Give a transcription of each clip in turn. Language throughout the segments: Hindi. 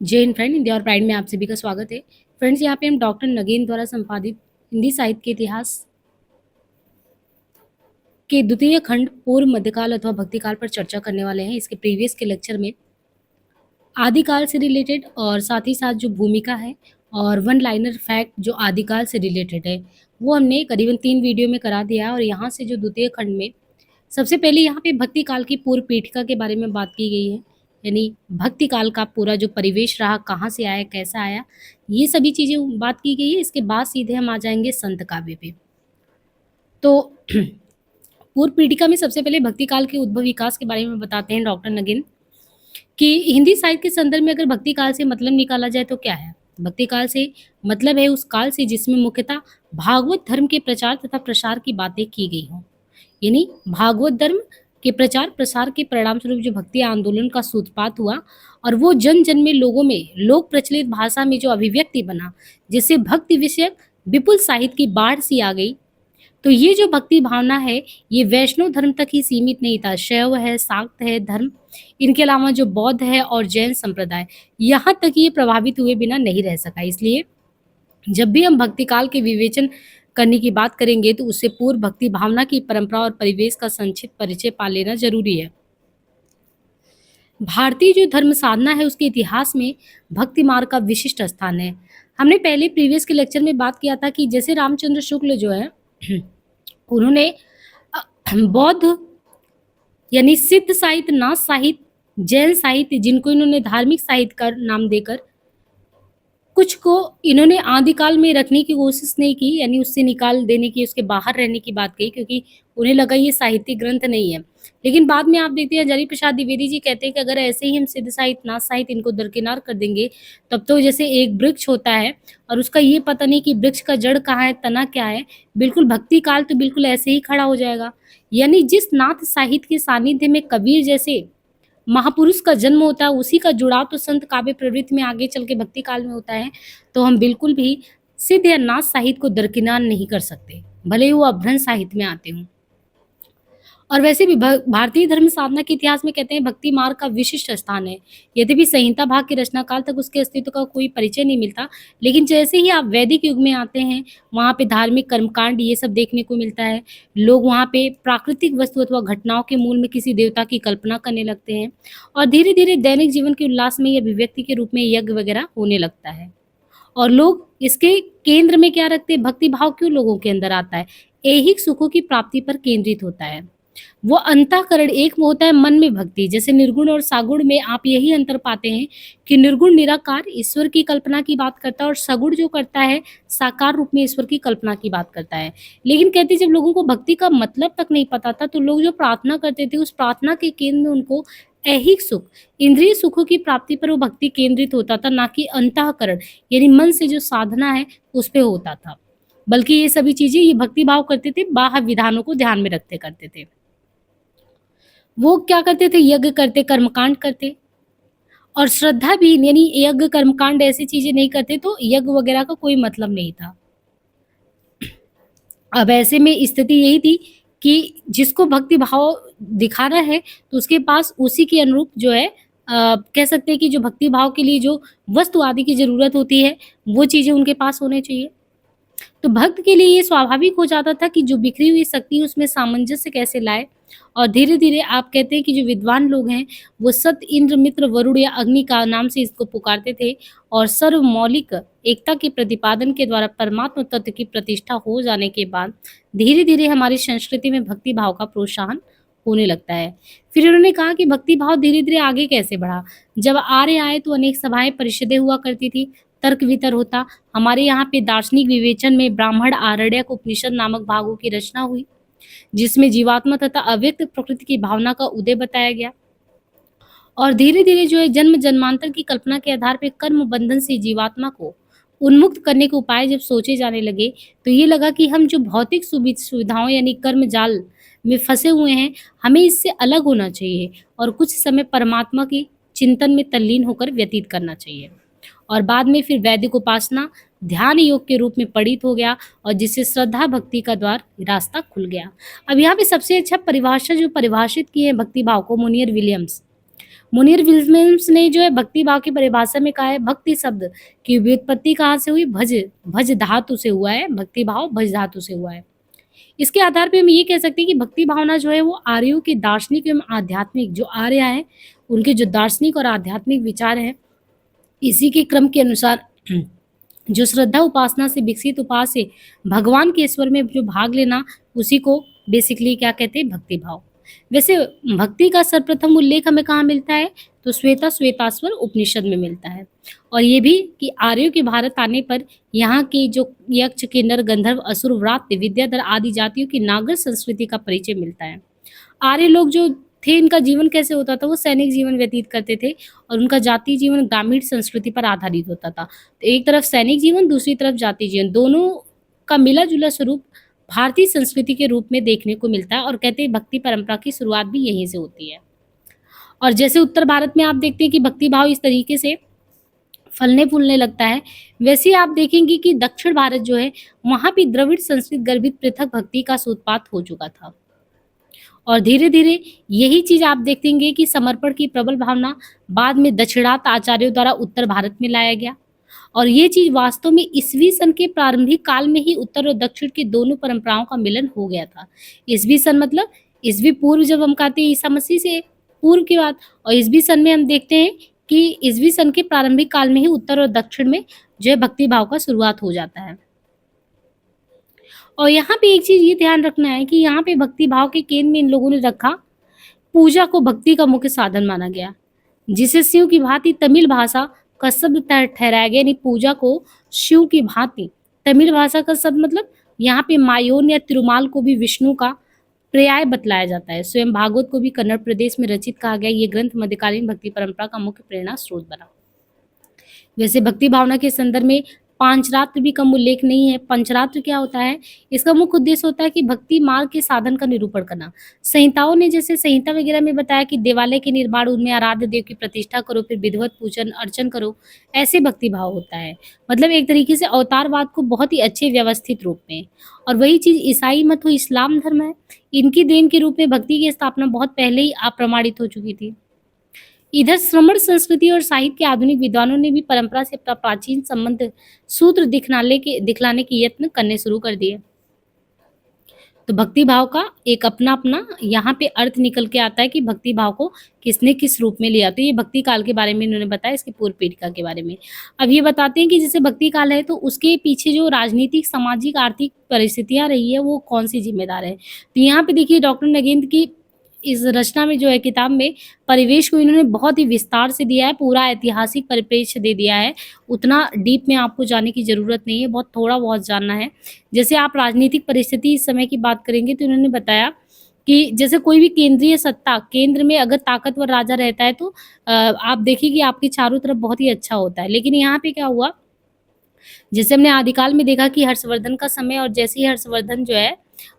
जय हिंद फ्रेंड, इंडिया और प्राइड में आप सभी का स्वागत है। फ्रेंड्स, यहाँ पे हम डॉक्टर नगेन द्वारा संपादित हिंदी साहित्य के इतिहास के द्वितीय खंड पूर्व मध्यकाल अथवा भक्तिकाल पर चर्चा करने वाले हैं। इसके प्रीवियस के लेक्चर में आदिकाल से रिलेटेड और साथ ही साथ जो भूमिका है और वन लाइनर फैक्ट जो आदिकाल से रिलेटेड है वो हमने करीबन 3 वीडियो में करा दिया। और यहाँ से जो द्वितीय खंड में सबसे पहले यहाँ पे भक्ति काल की पूर्व पीठिका के बारे में बात की गई है, यानी भक्ति काल का पूरा जो परिवेश रहा, कहाँ से आया, कैसा आया, ये सभी चीज़ें बात की गई है। इसके बाद सीधे हम आ जाएंगे संत काव्य पे। तो पूर्व पीठिका में सबसे पहले भक्ति काल के उद्भव विकास के बारे में बताते हैं डॉक्टर नगिन कि हिंदी साहित्य के संदर्भ में अगर भक्ति काल से मतलब निकाला जाए तो क्या है। भक्ति काल से मतलब है उस काल से जिसमें मुख्यतः भागवत धर्म के प्रचार तथा प्रसार की बातें की गई हों, यानी भागवत धर्म के प्रचार प्रसार के परिणाम स्वरूप जो भक्ति आंदोलन का सूत्रपात हुआ और वो जन जन में लोगों में लोक प्रचलित भाषा में जो अभिव्यक्ति बना, जिससे भक्ति विषयक विपुल साहित्य की बाढ़ सी आ गई। तो ये जो भक्ति भावना है ये वैष्णव धर्म तक ही सीमित नहीं था, शैव है, शाक्त है धर्म, इनके अलावा जो बौद्ध है और जैन संप्रदाय, यहाँ तक ये प्रभावित हुए बिना नहीं रह सका। इसलिए जब भी हम भक्ति काल के विवेचन करने की बात करेंगे तो उससे पूर्व भक्ति भावना की परंपरा और परिवेश का संक्षिप्त परिचय पा लेना जरूरी है। भारतीय जो धर्म साधना है उसके इतिहास में भक्ति मार्ग का विशिष्ट स्थान है। हमने पहले प्रीवियस के लेक्चर में बात किया था कि जैसे रामचंद्र शुक्ल जो है उन्होंने बौद्ध यानी सिद्ध साहित्य, नाथ साहित्य, जैन साहित्य, जिनको इन्होंने धार्मिक साहित्य का नाम देकर कुछ को इन्होंने आदिकाल में रखने की कोशिश नहीं की, यानी उससे निकाल देने की, उसके बाहर रहने की बात कही, क्योंकि उन्हें लगा ये साहित्यिक ग्रंथ नहीं है। लेकिन बाद में आप देखते हैं हजारी प्रसाद द्विवेदी जी कहते हैं कि अगर ऐसे ही हम सिद्ध साहित्य, नाथ साहित्य इनको दरकिनार कर देंगे तब तो जैसे एक वृक्ष होता है और उसका ये पता नहीं कि वृक्ष का जड़ कहाँ है, तना क्या है, बिल्कुल भक्ति काल तो बिल्कुल ऐसे ही खड़ा हो जाएगा। यानी जिस नाथ साहित्य के सानिध्य में कबीर जैसे महापुरुष का जन्म होता है, उसी का जुड़ाव तो संत काव्य प्रवृत्ति में आगे चल के भक्ति काल में होता है। तो हम बिल्कुल भी सिद्ध या नाथ साहित्य को दरकिनार नहीं कर सकते, भले ही वो अभ्रंश साहित्य में आते हों। और वैसे भी भारतीय धर्म साधना के इतिहास में कहते हैं भक्ति मार्ग का विशिष्ट स्थान है। यद्यपि संहिता भाग के रचना काल तक उसके अस्तित्व का कोई परिचय नहीं मिलता, लेकिन जैसे ही आप वैदिक युग में आते हैं वहाँ पे धार्मिक कर्मकांड ये सब देखने को मिलता है। लोग वहाँ पे प्राकृतिक वस्तु अथवा घटनाओं के मूल में किसी देवता की कल्पना करने लगते हैं और धीरे धीरे दैनिक जीवन के उल्लास में यह अभिव्यक्ति के रूप में यज्ञ वगैरह होने लगता है। और लोग इसके केंद्र में क्या रखते हैं, भक्ति भाव क्यों लोगों के अंदर आता है, ऐहिक सुखों की प्राप्ति पर केंद्रित होता है। वो अंतःकरण एक में होता है, मन में भक्ति। जैसे निर्गुण और सागुण में आप यही अंतर पाते हैं कि निर्गुण निराकार ईश्वर की कल्पना की बात करता है और सगुण जो करता है साकार रूप में ईश्वर की कल्पना की बात करता है। लेकिन कहते जब लोगों को भक्ति का मतलब तक नहीं पता था तो लोग जो प्रार्थना करते थे उस प्रार्थना के केंद्र में उनको ऐहिक सुख, इंद्रिय सुखों की प्राप्ति पर वो भक्ति केंद्रित होता था, ना कि अंतःकरण यानी मन से जो साधना है उस पे होता था। बल्कि ये सभी चीजें ये भक्ति भाव करते थे बाह्य विधानों को ध्यान में रखते करते थे। वो क्या करते थे, यज्ञ करते, कर्मकांड करते और श्रद्धा भी, यानी यज्ञ कर्मकांड ऐसी चीजें नहीं करते तो यज्ञ वगैरह का कोई मतलब नहीं था। अब ऐसे में स्थिति यही थी कि जिसको भक्ति भाव दिखाना है तो उसके पास उसी के अनुरूप जो है कह सकते हैं कि जो भक्ति भाव के लिए जो वस्तु आदि की जरूरत होती है वो चीजें उनके पास होने चाहिए। तो भक्त के लिए ये स्वाभाविक हो जाता था कि जो बिखरी हुई शक्ति उसमें सामंजस्य कैसे लाए। और धीरे धीरे आप कहते हैं कि जो विद्वान लोग हैं वो सत, इंद्र, मित्र, वरुण या अग्नि का नाम से इसको पुकारते थे और सर्व मौलिक एकता के प्रतिपादन के द्वारा परमात्मा तत्व की प्रतिष्ठा हो जाने के बाद धीरे धीरे हमारी संस्कृति में भक्ति भाव का प्रोत्साहन होने लगता है। फिर उन्होंने कहा कि भक्ति भाव धीरे धीरे आगे कैसे बढ़ा। जब आर्य आए तो अनेक सभाएं, परिषदें हुआ करती थी, तर्क वितर होता। हमारे यहाँ पे दार्शनिक विवेचन में ब्राह्मण, आरण्यक, उपनिषद नामक भागों की रचना हुई जिसमें जीवात्मा तथा अव्यक्त प्रकृति की भावना का उदय बताया गया। और धीरे धीरे जो है जन्म जन्मांतर की कल्पना के आधार पर कर्म बंधन से जीवात्मा को उन्मुक्त करने के उपाय जब सोचे जाने लगे तो ये लगा कि हम जो भौतिक सुविधाओं यानी कर्म जाल में फंसे हुए हैं हमें इससे अलग होना चाहिए और कुछ समय परमात्मा की चिंतन में तल्लीन होकर व्यतीत करना चाहिए। और बाद में फिर वैदिक उपासना ध्यान योग के रूप में पढ़ित हो गया और जिससे श्रद्धा भक्ति का द्वार रास्ता खुल गया। अब यहाँ पे सबसे अच्छा परिभाषा जो परिभाषित की है भक्ति भाव को, मोनियर विलियम्स, मुनीर विल्यम्स ने जो है भक्ति भाव की परिभाषा में कहा है, भक्ति शब्द की व्युत्पत्ति कहाँ से हुई? भज, भज धातु से हुआ है। भक्ति भाव भज धातु से हुआ है। इसके आधार पे हम ये कह सकते हैं कि भक्ति भावना जो है वो आर्यों के दार्शनिक एवं आध्यात्मिक, जो आर्य हैं उनके जो दार्शनिक और आध्यात्मिक विचार हैं, इसी के क्रम के अनुसार जो श्रद्धा उपासना से विकसित उपास से भगवान के ईश्वर में जो भाग लेना, उसी को बेसिकली क्या कहते हैं? भक्ति भाव। वैसे भक्ति का सर्वप्रथम उल्लेख हमें कहाँ मिलता है? तो श्वेताश्वर उपनिषद में मिलता है। और ये भी कि आर्यों के भारत आने पर यहाँ के जो यक्ष, किन्नर, गंधर्व, असुर, व्रात्य, विद्याधर आदि जातियों की नागर संस्कृति का परिचय मिलता है। आर्य लोग जो थे, इनका जीवन कैसे होता था? वो सैनिक जीवन व्यतीत करते थे और उनका जातीय जीवन ग्रामीण संस्कृति पर आधारित होता था। तो एक तरफ सैनिक जीवन, दूसरी तरफ जातीय जीवन, दोनों का मिला-जुला स्वरूप भारतीय संस्कृति के रूप में देखने को मिलता है और कहते हैं भक्ति परंपरा की शुरुआत भी यहीं से होती है। और जैसे उत्तर भारत में आप देखते हैं कि भक्ति भाव इस तरीके से फलने-फूलने लगता है, वैसे ही आप देखेंगे कि दक्षिण भारत जो है, वहाँ भी द्रविड़ संस्कृत गर्भित पृथक भक्ति का सूत्रपात हो चुका था। और धीरे-धीरे यही चीज़ आप देखेंगे कि समर्पण की प्रबल भावना बाद में दक्षिणात्य आचार्यों द्वारा उत्तर भारत में लाया गया। और ये चीज़ वास्तव में ईसवी सन के प्रारंभिक काल में ही उत्तर और दक्षिण की दोनों परंपराओं का मिलन हो गया था। ईसवी सन मतलब ईसवी पूर्व, जब हम कहते हैं ईसा मसीह से पूर्व की बात, और ईसवी सन में हम देखते हैं कि ईसवी सन के प्रारंभिक काल में ही उत्तर और दक्षिण में जो है भक्ति भाव का शुरुआत हो जाता है। और यहाँ पे एक चीज़ ये ध्यान रखना है कि यहाँ पे भक्ति भाव के केंद्र में इन लोगों ने रखा, पूजा को भक्ति का मुख्य साधन माना गया, जिसे शिव की भांति तमिल भाषा का शब्द ठहराया गया। यानी पूजा को शिव की भांति, तमिल भाषा का शब्द मतलब यहाँ पे मायोन या तिरुमाल को भी विष्णु का पर्याय बतलाया जाता है। स्वयं भागवत को भी कन्नड़ प्रदेश में रचित कहा गया। ये ग्रंथ मध्यकालीन भक्ति परंपरा का मुख्य प्रेरणा स्रोत बना। वैसे भक्ति भावना के संदर्भ में पांचरात्र भी कम उल्लेख नहीं है। पंचरात्र क्या होता है? इसका मुख्य उद्देश्य होता है कि भक्ति मार्ग के साधन का निरूपण करना। संहिताओं ने, जैसे संहिता वगैरह में बताया कि देवालय के निर्माण, उनमें आराध्य देव की प्रतिष्ठा करो, फिर विधिवत पूजन अर्चन करो, ऐसे भक्ति भाव होता है। मतलब एक तरीके से अवतारवाद को बहुत ही अच्छे व्यवस्थित रूप में। और वही चीज ईसाई मत हो, इस्लाम धर्म है, इनकी देन के रूप में भक्ति की स्थापना बहुत पहले ही अप्रमाणित हो चुकी थी। इधर श्रमण संस्कृति और साहित्य के आधुनिक विद्वानों ने भी परंपरा से अपना प्राचीन संबंध सूत्र दिखलाने के यत्न करने शुरू कर दिए। तो भक्ति भाव का एक अपना अपना यहाँ पे अर्थ निकल के आता है कि भक्ति भाव को किसने किस रूप में लिया। तो ये भक्ति काल के बारे में इन्होंने बताया, इसकी पूर्व पीठिका के बारे में। अब ये बताते हैं कि जैसे भक्ति काल है तो उसके पीछे जो राजनीतिक, सामाजिक, आर्थिक परिस्थितियां रही है वो कौन सी जिम्मेदार है। तो यहाँ पे देखिए डॉक्टर नगेंद्र की इस रचना में जो है किताब में परिवेश को इन्होंने बहुत ही विस्तार से दिया है, पूरा ऐतिहासिक परिप्रेक्ष्य दे दिया है। उतना डीप में आपको जाने की ज़रूरत नहीं है, बहुत थोड़ा बहुत जानना है। जैसे आप राजनीतिक परिस्थिति इस समय की बात करेंगे तो इन्होंने बताया कि जैसे कोई भी केंद्रीय सत्ता, केंद्र में अगर ताकतवर राजा रहता है तो आप देखिए कि आपके चारों तरफ बहुत ही अच्छा होता है। लेकिन यहाँ पे क्या हुआ, जैसे हमने आदिकाल में देखा कि हर्षवर्धन का समय, और जैसे ही हर्षवर्धन जो है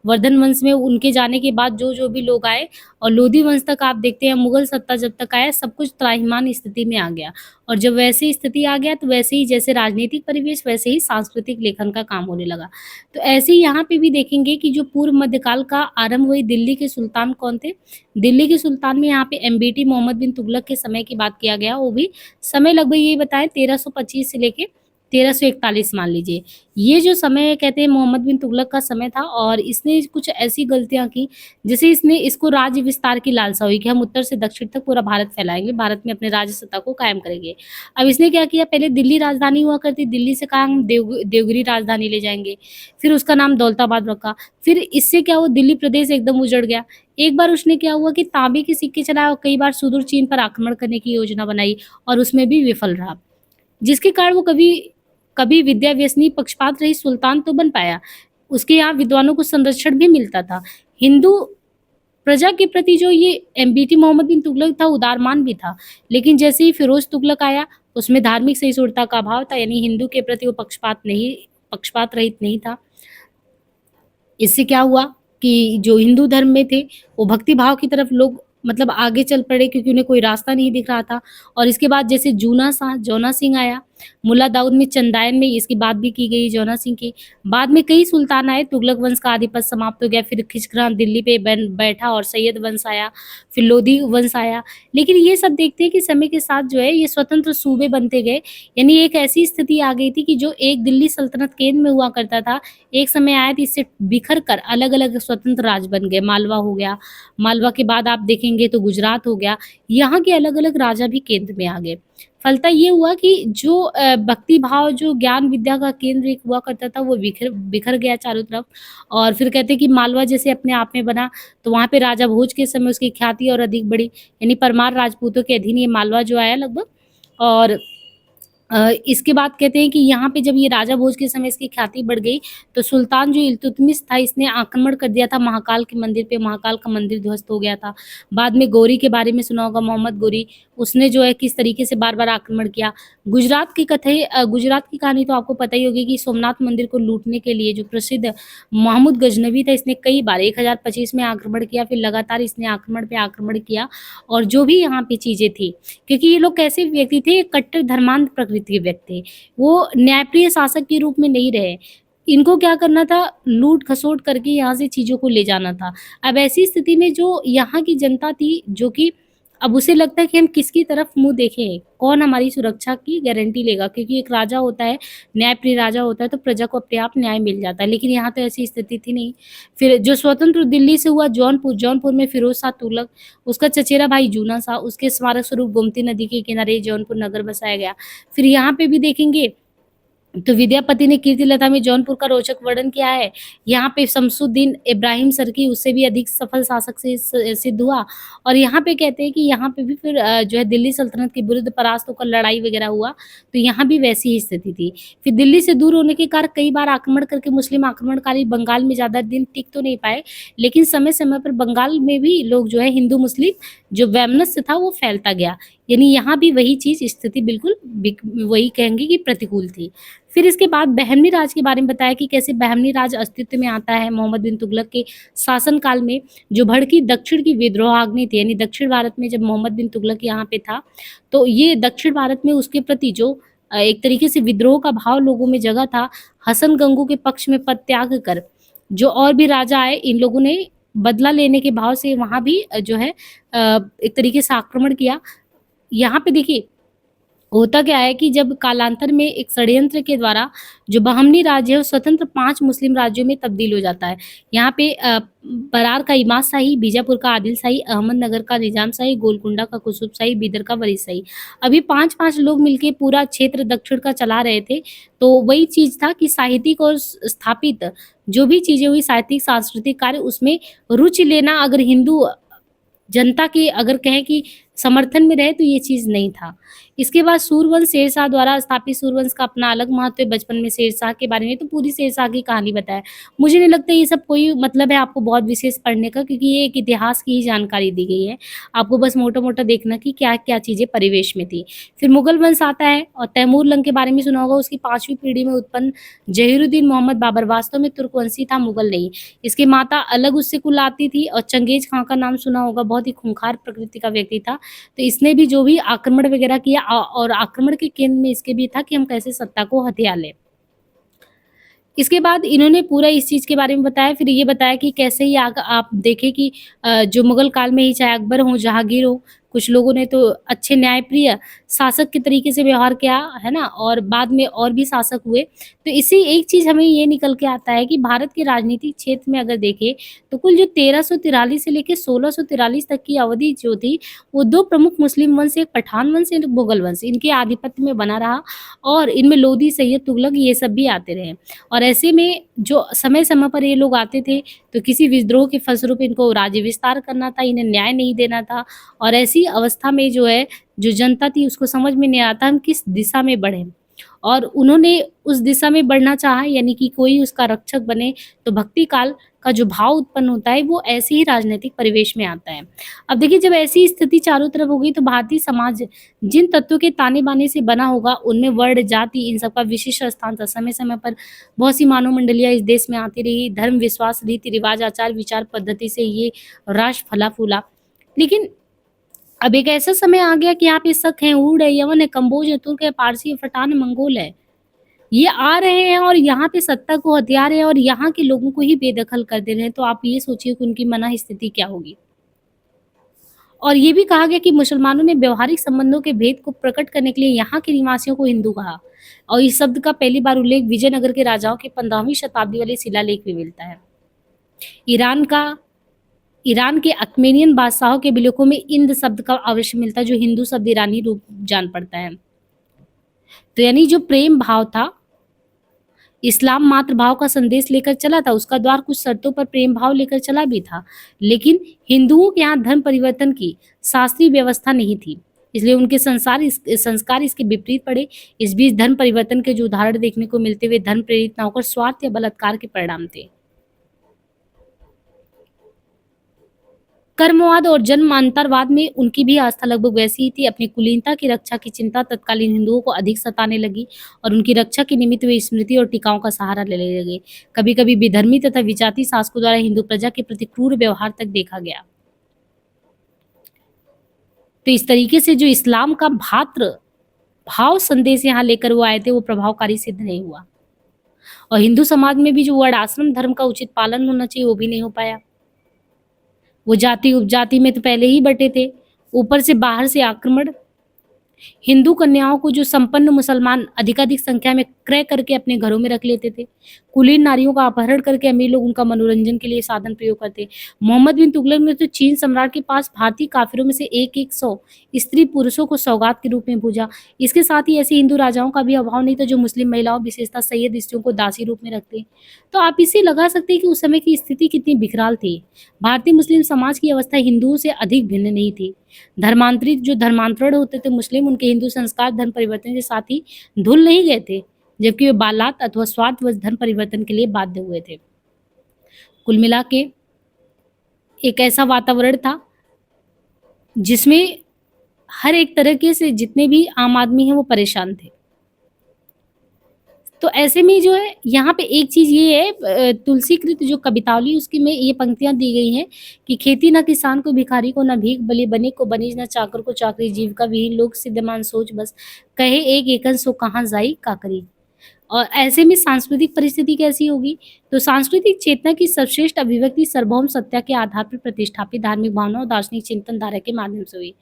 वर्धन वंश में उनके जाने के बाद जो भी लोग आए, और लोधी वंश तक आप देखते हैं मुगल सत्ता जब तक आया सब कुछ त्राहिमाम स्थिति में आ गया। और जब वैसी स्थिति आ गया तो वैसे ही जैसे राजनीतिक परिवेश वैसे ही सांस्कृतिक लेखन का काम होने लगा। तो ऐसे ही यहाँ पे भी देखेंगे कि जो पूर्व मध्यकाल का आरंभ हुई, दिल्ली के सुल्तान कौन थे? दिल्ली के सुल्तान में यहाँ पे एमबीटी मोहम्मद बिन तुगलक के समय की बात किया गया। वो भी समय लगभग ये बताएं 1325 से लेके 1341 मान लीजिए। ये जो समय है कहते हैं मोहम्मद बिन तुगलक का समय था, और इसने कुछ ऐसी गलतियां की, जैसे इसको राज्य विस्तार की लालसा हुई कि हम उत्तर से दक्षिण तक पूरा भारत फैलाएंगे, भारत में अपने राज्य सत्ता को कायम करेंगे। अब इसने क्या किया, पहले दिल्ली राजधानी हुआ करती, दिल्ली से कहा हम देवगिरी राजधानी ले जाएंगे, फिर उसका नाम दौलताबाद रखा। फिर इससे क्या हुआ, दिल्ली प्रदेश एकदम उजड़ गया। एक बार उसने क्या हुआ कि तांबे के सिक्के चलाए और कई बार सुदूर चीन पर आक्रमण करने की योजना बनाई, और उसमें भी विफल रहा, जिसके कारण वो कभी विद्या व्यसनी पक्षपात रही सुल्तान तो बन पाया। उसके यहाँ विद्वानों को संरक्षण भी मिलता था। हिंदू प्रजा के प्रति जो ये एमबीटी मोहम्मद बिन तुगलक था उदारमान भी था। लेकिन जैसे ही फिरोज तुगलक आया उसमें धार्मिक सहिष्णुता का अभाव था, यानी हिंदू के प्रति वो पक्षपात रहित नहीं था। इससे क्या हुआ कि जो हिंदू धर्म में थे वो भक्ति भाव की तरफ लोग मतलब आगे चल पड़े, क्योंकि उन्हें कोई रास्ता नहीं दिख रहा था। और इसके बाद जैसे जौना सिंह आया, मुल्ला दाऊद में चंदायन में इसकी बात भी की गई जौना सिंह की। बाद में कई सुल्तान आए, तुगलक वंश का आधिपत्य समाप्त हो गया, फिर खिजराह दिल्ली पे बैठा और सैयद वंश आया, फिर लोधी वंश आया। लेकिन ये सब देखते हैं कि समय के साथ जो है ये स्वतंत्र सूबे बनते गए, यानी एक ऐसी स्थिति आ गई थी कि जो एक दिल्ली सल्तनत केंद्र में हुआ करता था, एक समय आया तो इससे बिखर कर अलग-अलग स्वतंत्र राज्य बन गए। मालवा हो गया, मालवा के बाद आप देखेंगे तो गुजरात हो गया, यहाँ के अलग-अलग राजा भी केंद्र में आ गए। फलता ये हुआ कि जो भक्ति भाव जो ज्ञान विद्या का केंद्र एक हुआ करता था वो बिखर बिखर गया चारों तरफ। और फिर कहते हैं कि मालवा जैसे अपने आप में बना, तो वहाँ पे राजा भोज के समय उसकी ख्याति और अधिक बढ़ी, यानी परमार राजपूतों के अधीन ये मालवा जो आया लगभग। और इसके बाद कहते हैं कि यहाँ पे जब ये राजा भोज के समय इसकी ख्याति बढ़ गई, तो सुल्तान जो इल्तुतमिश था इसने आक्रमण कर दिया था महाकाल के मंदिर पे, महाकाल का मंदिर ध्वस्त हो गया था। बाद में गौरी के बारे में सुना होगा, मोहम्मद गौरी, उसने जो है किस तरीके से बार-बार आक्रमण किया। गुजरात की कहानी तो आपको पता ही होगी कि सोमनाथ मंदिर को लूटने के लिए जो प्रसिद्ध महमूद गजनवी था, इसने कई बार 1025 में आक्रमण किया, फिर लगातार इसने आक्रमण पे आक्रमण किया। और जो भी यहाँ पे चीज़ें थी, क्योंकि ये लोग कैसे व्यक्ति थे, कट्टर धर्मांध प्रकृति के व्यक्ति थे। वो न्यायप्रिय शासक के रूप में नहीं रहे। इनको क्या करना था, लूट-खसोट करके यहाँ से चीज़ों को ले जाना था। अब ऐसी स्थिति में जो यहाँ की जनता थी, जो कि अब उसे लगता है कि हम किसकी तरफ मुँह देखें, कौन हमारी सुरक्षा की गारंटी लेगा? क्योंकि एक राजा होता है, न्यायप्रिय राजा होता है, तो प्रजा को अपने आप न्याय मिल जाता है। लेकिन यहाँ तो ऐसी स्थिति थी नहीं। फिर जो स्वतंत्र दिल्ली से हुआ जौनपुर, जौनपुर में फिरोज़ शाह तुगलक, उसका चचेरा भाई जूना शाह, उसके स्मारक स्वरूप गोमती नदी के किनारे जौनपुर नगर बसाया गया। फिर यहाँ पे भी देखेंगे तो विद्यापति ने कीर्तिलता में जौनपुर का रोचक वर्णन किया है। यहाँ पे शमसुद्दीन इब्राहिम सर्की उससे भी अधिक सफल शासक से सिद्ध हुआ। और यहाँ पे कहते हैं कि यहाँ पे भी फिर जो है दिल्ली सल्तनत के विरुद्ध परास्त होकर लड़ाई वगैरह हुआ, तो यहाँ भी वैसी ही स्थिति थी। फिर दिल्ली से दूर होने के कारण कई बार आक्रमण करके मुस्लिम आक्रमणकारी बंगाल में ज़्यादा दिन टिक तो नहीं पाए, लेकिन समय-समय पर बंगाल में भी लोग जो है हिंदू मुस्लिम जो वैमनस्य था वो फैलता गया। यानी यहाँ भी वही चीज़ स्थिति बिल्कुल वही कहेंगे कि प्रतिकूल थी। फिर इसके बाद बहमनी राज के बारे में बताया कि कैसे बहमनी राज अस्तित्व में आता है मोहम्मद बिन तुगलक के शासनकाल में। जो भड़की दक्षिण की विद्रोहाग्नि थी, यानी दक्षिण भारत में जब मोहम्मद बिन तुगलक यहाँ पे था, तो ये दक्षिण भारत में उसके प्रति जो एक तरीके से विद्रोह का भाव लोगों में जगा था, हसन गंगू के पक्ष में पद त्याग कर जो और भी राजा आए, इन लोगों ने बदला लेने के भाव से वहाँ भी जो है एक तरीके से आक्रमण किया। यहाँ पे देखिए होता क्या है कि जब कालांतर में एक षड्यंत्र के द्वारा जो बहमनी राज्य है वो स्वतंत्र 5 मुस्लिम राज्यों में तब्दील हो जाता है। यहाँ पे बरार का इमाद शाही, बीजापुर का आदिल शाही, अहमदनगर का निजाम शाही, गोलकुंडा का कुतुब शाही, बीदर का वली शाही। अभी 5-5 लोग मिलके पूरा क्षेत्र दक्षिण का चला रहे थे। तो वही चीज़ था कि साहित्यिक और स्थापित जो भी चीज़ें हुई साहित्यिक सांस्कृतिक कार्य उसमें रुचि लेना अगर हिंदू जनता के अगर कहें कि समर्थन में रहे तो ये चीज़ नहीं था। इसके बाद सूरवंश शेरशाह द्वारा स्थापित सूरवंश का अपना अलग महत्व है। बचपन में शेरशाह के बारे में तो पूरी शेरशाह की कहानी बताया। मुझे नहीं लगता ये सब कोई मतलब है आपको बहुत विशेष पढ़ने का, क्योंकि ये एक इतिहास की ही जानकारी दी गई है। आपको बस मोटा-मोटा देखना कि क्या-क्या चीज़ें परिवेश में थी। फिर मुगल वंश आता है और तैमूर लंग के बारे में सुना होगा, उसकी 5वीं पीढ़ी में उत्पन्न ज़हीरुद्दीन मोहम्मद बाबर वास्तव में तुर्कवंशी था, मुगल नहीं। इसकी माता अलग उससे कुल आती थी और चंगेज़ खां का नाम सुना होगा, बहुत ही खूंखार प्रकृति का व्यक्ति था। तो इसने भी जो भी आक्रमण वगैरह किया और आक्रमण के केंद्र में इसके भी था कि हम कैसे सत्ता को हथिया लें। इसके बाद इन्होंने पूरा इस चीज़ के बारे में बताया, फिर ये बताया कि कैसे ही आप देखें कि जो मुगल काल में ही चाहे अकबर हो, जहांगीर हो, कुछ लोगों ने तो अच्छे न्यायप्रिय शासक के तरीके से व्यवहार किया, है ना? और बाद में और भी शासक हुए। तो इसी एक चीज़ हमें ये निकल के आता है कि भारत के राजनीतिक क्षेत्र में अगर देखें, तो कुल जो 1343 से लेके 1643 तक की अवधि जो थी, वो 2 प्रमुख मुस्लिम वंश, एक पठान वंश, एक मुगल वंश, इनके आधिपत्य में बना रहा और इनमें लोधी, सैयद, तुगलक ये सब भी आते रहे। और ऐसे में जो समय-समय पर ये लोग आते थे, तो किसी विद्रोह के फलस्वरूप इनको राज्य विस्तार करना था, इन्हें न्याय नहीं देना था और ऐसी अवस्था में जो है, जो जनता थी उसको समझ में नहीं आता हम किस दिशा में बढ़ें। और उन्होंने उस दिशा में बढ़ना चाहा, यानी कि कोई उसका रक्षक बने, तो भक्ति काल का जो भाव उत्पन्न होता है वो ऐसे ही राजनीतिक परिवेश में आता है। अब देखिए जब ऐसी स्थिति चारों तरफ हो गई तो भारतीय समाज जिन तत्वों के ताने-बाने से बना होगा उनमें वर्ण, जाति इन सब का विशिष्ट स्थान था। समय-समय पर बहुत सी मानव मंडलियाँ इस देश में आती रही, धर्म, विश्वास, रीति-रिवाज, आचार-विचार पद्धति से ये राष्ट्र फला-फूला। लेकिन अब एक ऐसा समय आ गया कि यहाँ पे शक है, ऊड है, यवन है, कंबोज है, तुर्क है, पारसी है, पठान है, मंगोल है। ये आ रहे हैं और यहाँ पे सत्ता को हथिया रहे हैं और यहाँ के लोगों को ही बेदखल कर दे रहे हैं, तो आप ये सोचिए कि उनकी मनःस्थिति क्या होगी। और ये भी कहा गया कि मुसलमानों ने व्यवहारिक संबंधों के भेद को प्रकट करने के लिए यहाँ के निवासियों को हिंदू कहा और इस शब्द का पहली बार उल्लेख विजयनगर के राजाओं के 15वीं शताब्दी वाले शिलालेख में मिलता है। ईरान का ईरान के अकमेनियन बादशाहों के विलेखों में इंद शब्द का अवश्य मिलता है, जो हिंदू शब्द ईरानी रूप जान पड़ता है। तो यानी जो प्रेम भाव था, इस्लाम मात्र भाव का संदेश लेकर चला था, उसका द्वार कुछ शर्तों पर प्रेम भाव लेकर चला भी था, लेकिन हिंदुओं के यहाँ धर्म परिवर्तन की शास्त्रीय व्यवस्था नहीं थी, इसलिए उनके संस्कार इसके विपरीत पड़े। इस बीच धर्म परिवर्तन के जो उदाहरण देखने को मिलते हुए धर्म प्रेरित न होकर स्वार्थ या बलात्कार के परिणाम थे। कर्मवाद और जन्मांतरवाद में उनकी भी आस्था लगभग वैसी ही थी। अपनी कुलीनता की रक्षा की चिंता तत्कालीन हिंदुओं को अधिक सताने लगी और उनकी रक्षा के निमित्त वे स्मृति और टीकाओं का सहारा लेने लगे। कभी-कभी विधर्मी तथा विजातीय शासकों द्वारा हिंदू प्रजा के प्रति क्रूर व्यवहार तक देखा गया। तो इस तरीके से जो इस्लाम का भातृ भाव संदेश यहाँ लेकर वो आए थे, वो प्रभावकारी सिद्ध नहीं हुआ और हिंदू समाज में भी जो वर्णाश्रम धर्म का उचित पालन होना चाहिए, वो भी नहीं हो पाया। वो जाति उपजाति में तो पहले ही बटे थे, ऊपर से बाहर से आक्रमण। हिंदू कन्याओं को जो संपन्न मुसलमान अधिकाधिक संख्या में क्रय करके अपने घरों में रख लेते थे। कुलीन नारियों का अपहरण करके अमीर लोग उनका मनोरंजन के लिए साधन प्रयोग करते। मोहम्मद बिन तुगलक ने तो चीन सम्राट के पास भारतीय काफिरों में से एक 100 स्त्री पुरुषों को सौगात के रूप में पूजा। इसके साथ ही ऐसे हिंदू राजाओं का भी अभाव नहीं था जो मुस्लिम महिलाओं विशेषतः सैयद स्त्रियों को दासी रूप में रखते। तो आप इसे लगा सकते हैं कि उस समय की स्थिति कितनी विकराल थी। भारतीय मुस्लिम समाज की अवस्था हिंदुओं से अधिक भिन्न नहीं थी। धर्मांतरित जो धर्मांतरण होते थे मुस्लिम, उनके हिंदू संस्कार धर्म परिवर्तन के साथ ही धुल नहीं गए थे, जबकि वे बालात अथवा स्वार्थवश धर्म परिवर्तन के लिए बाध्य हुए थे। कुल मिला के एक ऐसा वातावरण था जिसमें हर एक तरीके से जितने भी आम आदमी हैं वो परेशान थे। तो ऐसे में जो है यहाँ पे एक चीज़ ये है, तुलसीकृत जो कवितावली उसकी में ये पंक्तियाँ दी गई हैं कि खेती न किसान को भिखारी को न भीख बलि बनिक को बनिज न चाकर को चाकरी जीविका विहीन लोक सिद्धमान सोच बस कहे एक एकन सो कहाँ जाई काकरी। और ऐसे में सांस्कृतिक परिस्थिति कैसी होगी, तो सांस्कृतिक चेतना की सर्वश्रेष्ठ अभिव्यक्ति सार्वभौम सत्ता के आधार पर प्रतिष्ठापित धार्मिक भावना और दार्शनिक चिंतन धारा के माध्यम से हुई।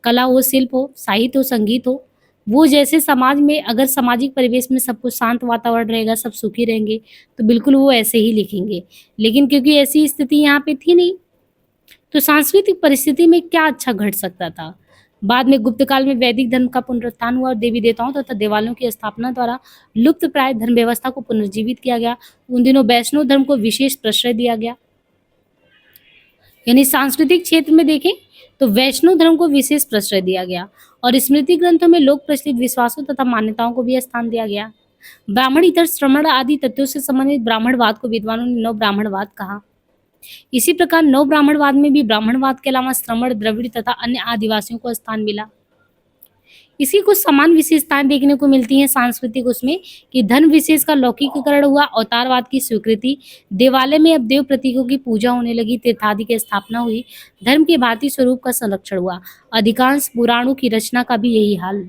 कला हो, शिल्प हो, साहित्य हो, संगीत हो, वो जैसे समाज में अगर सामाजिक परिवेश में सब कुछ शांत वातावरण रहेगा, सब सुखी रहेंगे, तो बिल्कुल वो ऐसे ही लिखेंगे। लेकिन क्योंकि ऐसी स्थिति यहाँ पे थी नहीं, तो सांस्कृतिक परिस्थिति में क्या अच्छा घट सकता था। बाद में गुप्त काल में वैदिक धर्म का पुनरुत्थान हुआ और देवी देवताओं तथा देवालयों की स्थापना द्वारा लुप्त प्राय धर्म व्यवस्था को पुनर्जीवित किया गया। उन दिनों वैष्णव धर्म को विशेष प्रश्रय दिया गया। यानी सांस्कृतिक क्षेत्र में देखें तो वैष्णव धर्म को विशेष प्रश्रय दिया गया और स्मृति ग्रंथों में लोक प्रचलित विश्वासों तथा मान्यताओं को भी स्थान दिया गया। ब्राह्मण इतर श्रमण आदि तत्वों से संबंधित ब्राह्मणवाद को विद्वानों ने नव ब्राह्मणवाद कहा। इसी प्रकार नव ब्राह्मणवाद में भी ब्राह्मणवाद के अलावा श्रमण, द्रविड़ तथा अन्य आदिवासियों को स्थान मिला। इसकी कुछ समान विशेषताएं देखने को मिलती हैं सांस्कृतिक उसमें कि धर्म विशेष का लौकिकीकरण हुआ, अवतारवाद की स्वीकृति, देवालय में अब देव प्रतीकों की पूजा होने लगी, तीर्थादि की स्थापना हुई, धर्म के भारतीय स्वरूप का संरक्षण हुआ। अधिकांश पुराणों की रचना का भी यही हाल।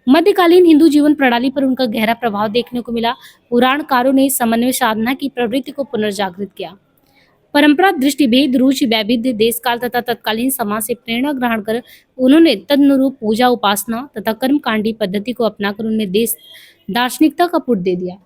मध्यकालीन हिंदू जीवन प्रणाली पर उनका गहरा प्रभाव देखने को मिला। पुराणकारों ने समन्वय साधना की प्रवृत्ति को पुनर्जागृत किया। परंपरा, दृष्टिभेद, रुचि, वैविध्य, देश काल तथा तत्कालीन समाज से प्रेरणा ग्रहण कर उन्होंने तदनुरूप पूजा, उपासना तथा कर्मकांडी पद्धति को अपनाकर उन्हें देश दार्शनिकता का पुट दे दिया।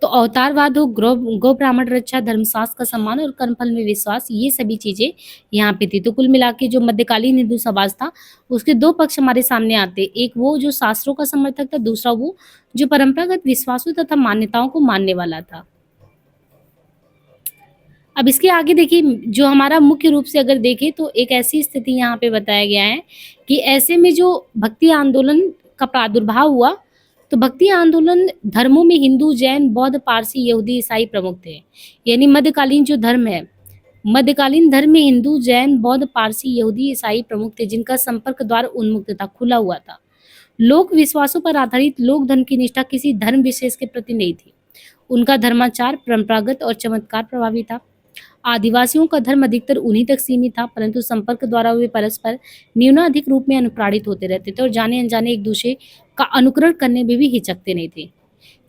तो अवतारवाद हो, गौ ब्राह्मण रक्षा, धर्मशास्त्र का सम्मान और कर्मफल में विश्वास, ये सभी चीजें यहाँ पे थी। तो कुल मिला के जो मध्यकालीन हिंदू समाज था उसके दो पक्ष हमारे सामने आते, एक वो जो शास्त्रों का समर्थक था, दूसरा वो जो परंपरागत विश्वासों तथा मान्यताओं को मानने वाला था। अब इसके आगे देखिए, जो हमारा मुख्य रूप से अगर देखें तो एक ऐसी स्थिति यहाँ पे बताया गया है कि ऐसे में जो भक्ति आंदोलन का प्रादुर्भाव हुआ, तो भक्ति आंदोलन धर्मों में हिंदू, जैन, बौद्ध, पारसी, यहूदी, ईसाई प्रमुख थे। यानी मध्यकालीन जो धर्म है, मध्यकालीन धर्म में हिंदू, जैन, बौद्ध, पारसी, यहूदी, ईसाई प्रमुख थे, जिनका संपर्क द्वार उन्मुक्त था, खुला हुआ था। लोक विश्वासों पर आधारित लोक धर्म की निष्ठा किसी धर्म विशेष के प्रति नहीं थी। उनका धर्माचार परंपरागत और चमत्कार प्रभावी था। आदिवासियों का धर्म अधिकतर उन्हीं तक सीमित था, परंतु संपर्क द्वारा वे परस्पर न्यूनाधिक रूप में अनुप्राणित होते रहते थे और जाने अनजाने एक दूसरे का अनुकरण करने में भी हिचकते नहीं थे।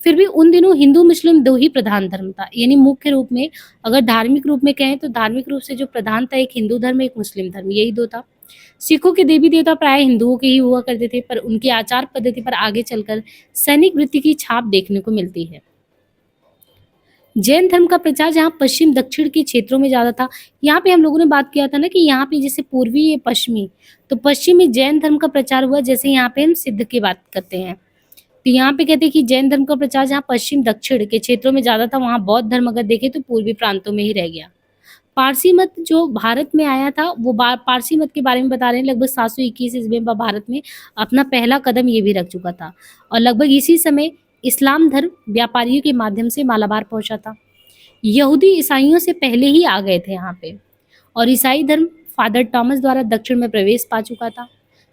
फिर भी उन दिनों हिंदू मुस्लिम दो ही प्रधान धर्म था, यानी मुख्य रूप में अगर धार्मिक रूप में कहें तो धार्मिक रूप से जो प्रधान था, एक हिंदू धर्म एक मुस्लिम धर्म, यही दो था। सिखों के देवी देवता प्राय हिंदुओं के ही हुआ करते थे, पर उनकी आचार पद्धति पर आगे चलकर सैनिक वृत्ति की छाप देखने को मिलती है। जैन धर्म का प्रचार जहाँ पश्चिम दक्षिण के क्षेत्रों में ज़्यादा था, यहाँ पे हम लोगों ने बात किया था ना कि यहाँ पे जैसे पूर्वी या पश्चिमी, तो पश्चिमी जैन धर्म का प्रचार हुआ, जैसे यहाँ पे हम सिद्ध की बात करते हैं। तो यहाँ पे कहते हैं कि जैन धर्म का प्रचार जहाँ पश्चिम दक्षिण के क्षेत्रों में ज़्यादा था, वहाँ बौद्ध धर्म अगर देखें तो पूर्वी प्रांतों में ही रह गया। पारसी मत जो भारत में आया था, वो पारसी मत के बारे में बता रहे हैं, लगभग 721 ईस्वी में भारत में अपना पहला कदम ये भी रख चुका था और लगभग इसी समय इस्लाम धर्म व्यापारियों के माध्यम से मालाबार पहुंचा था। यहूदी ईसाइयों से पहले ही आ गए थे यहाँ पे, और ईसाई धर्म फादर टॉमस द्वारा दक्षिण में प्रवेश पा चुका था,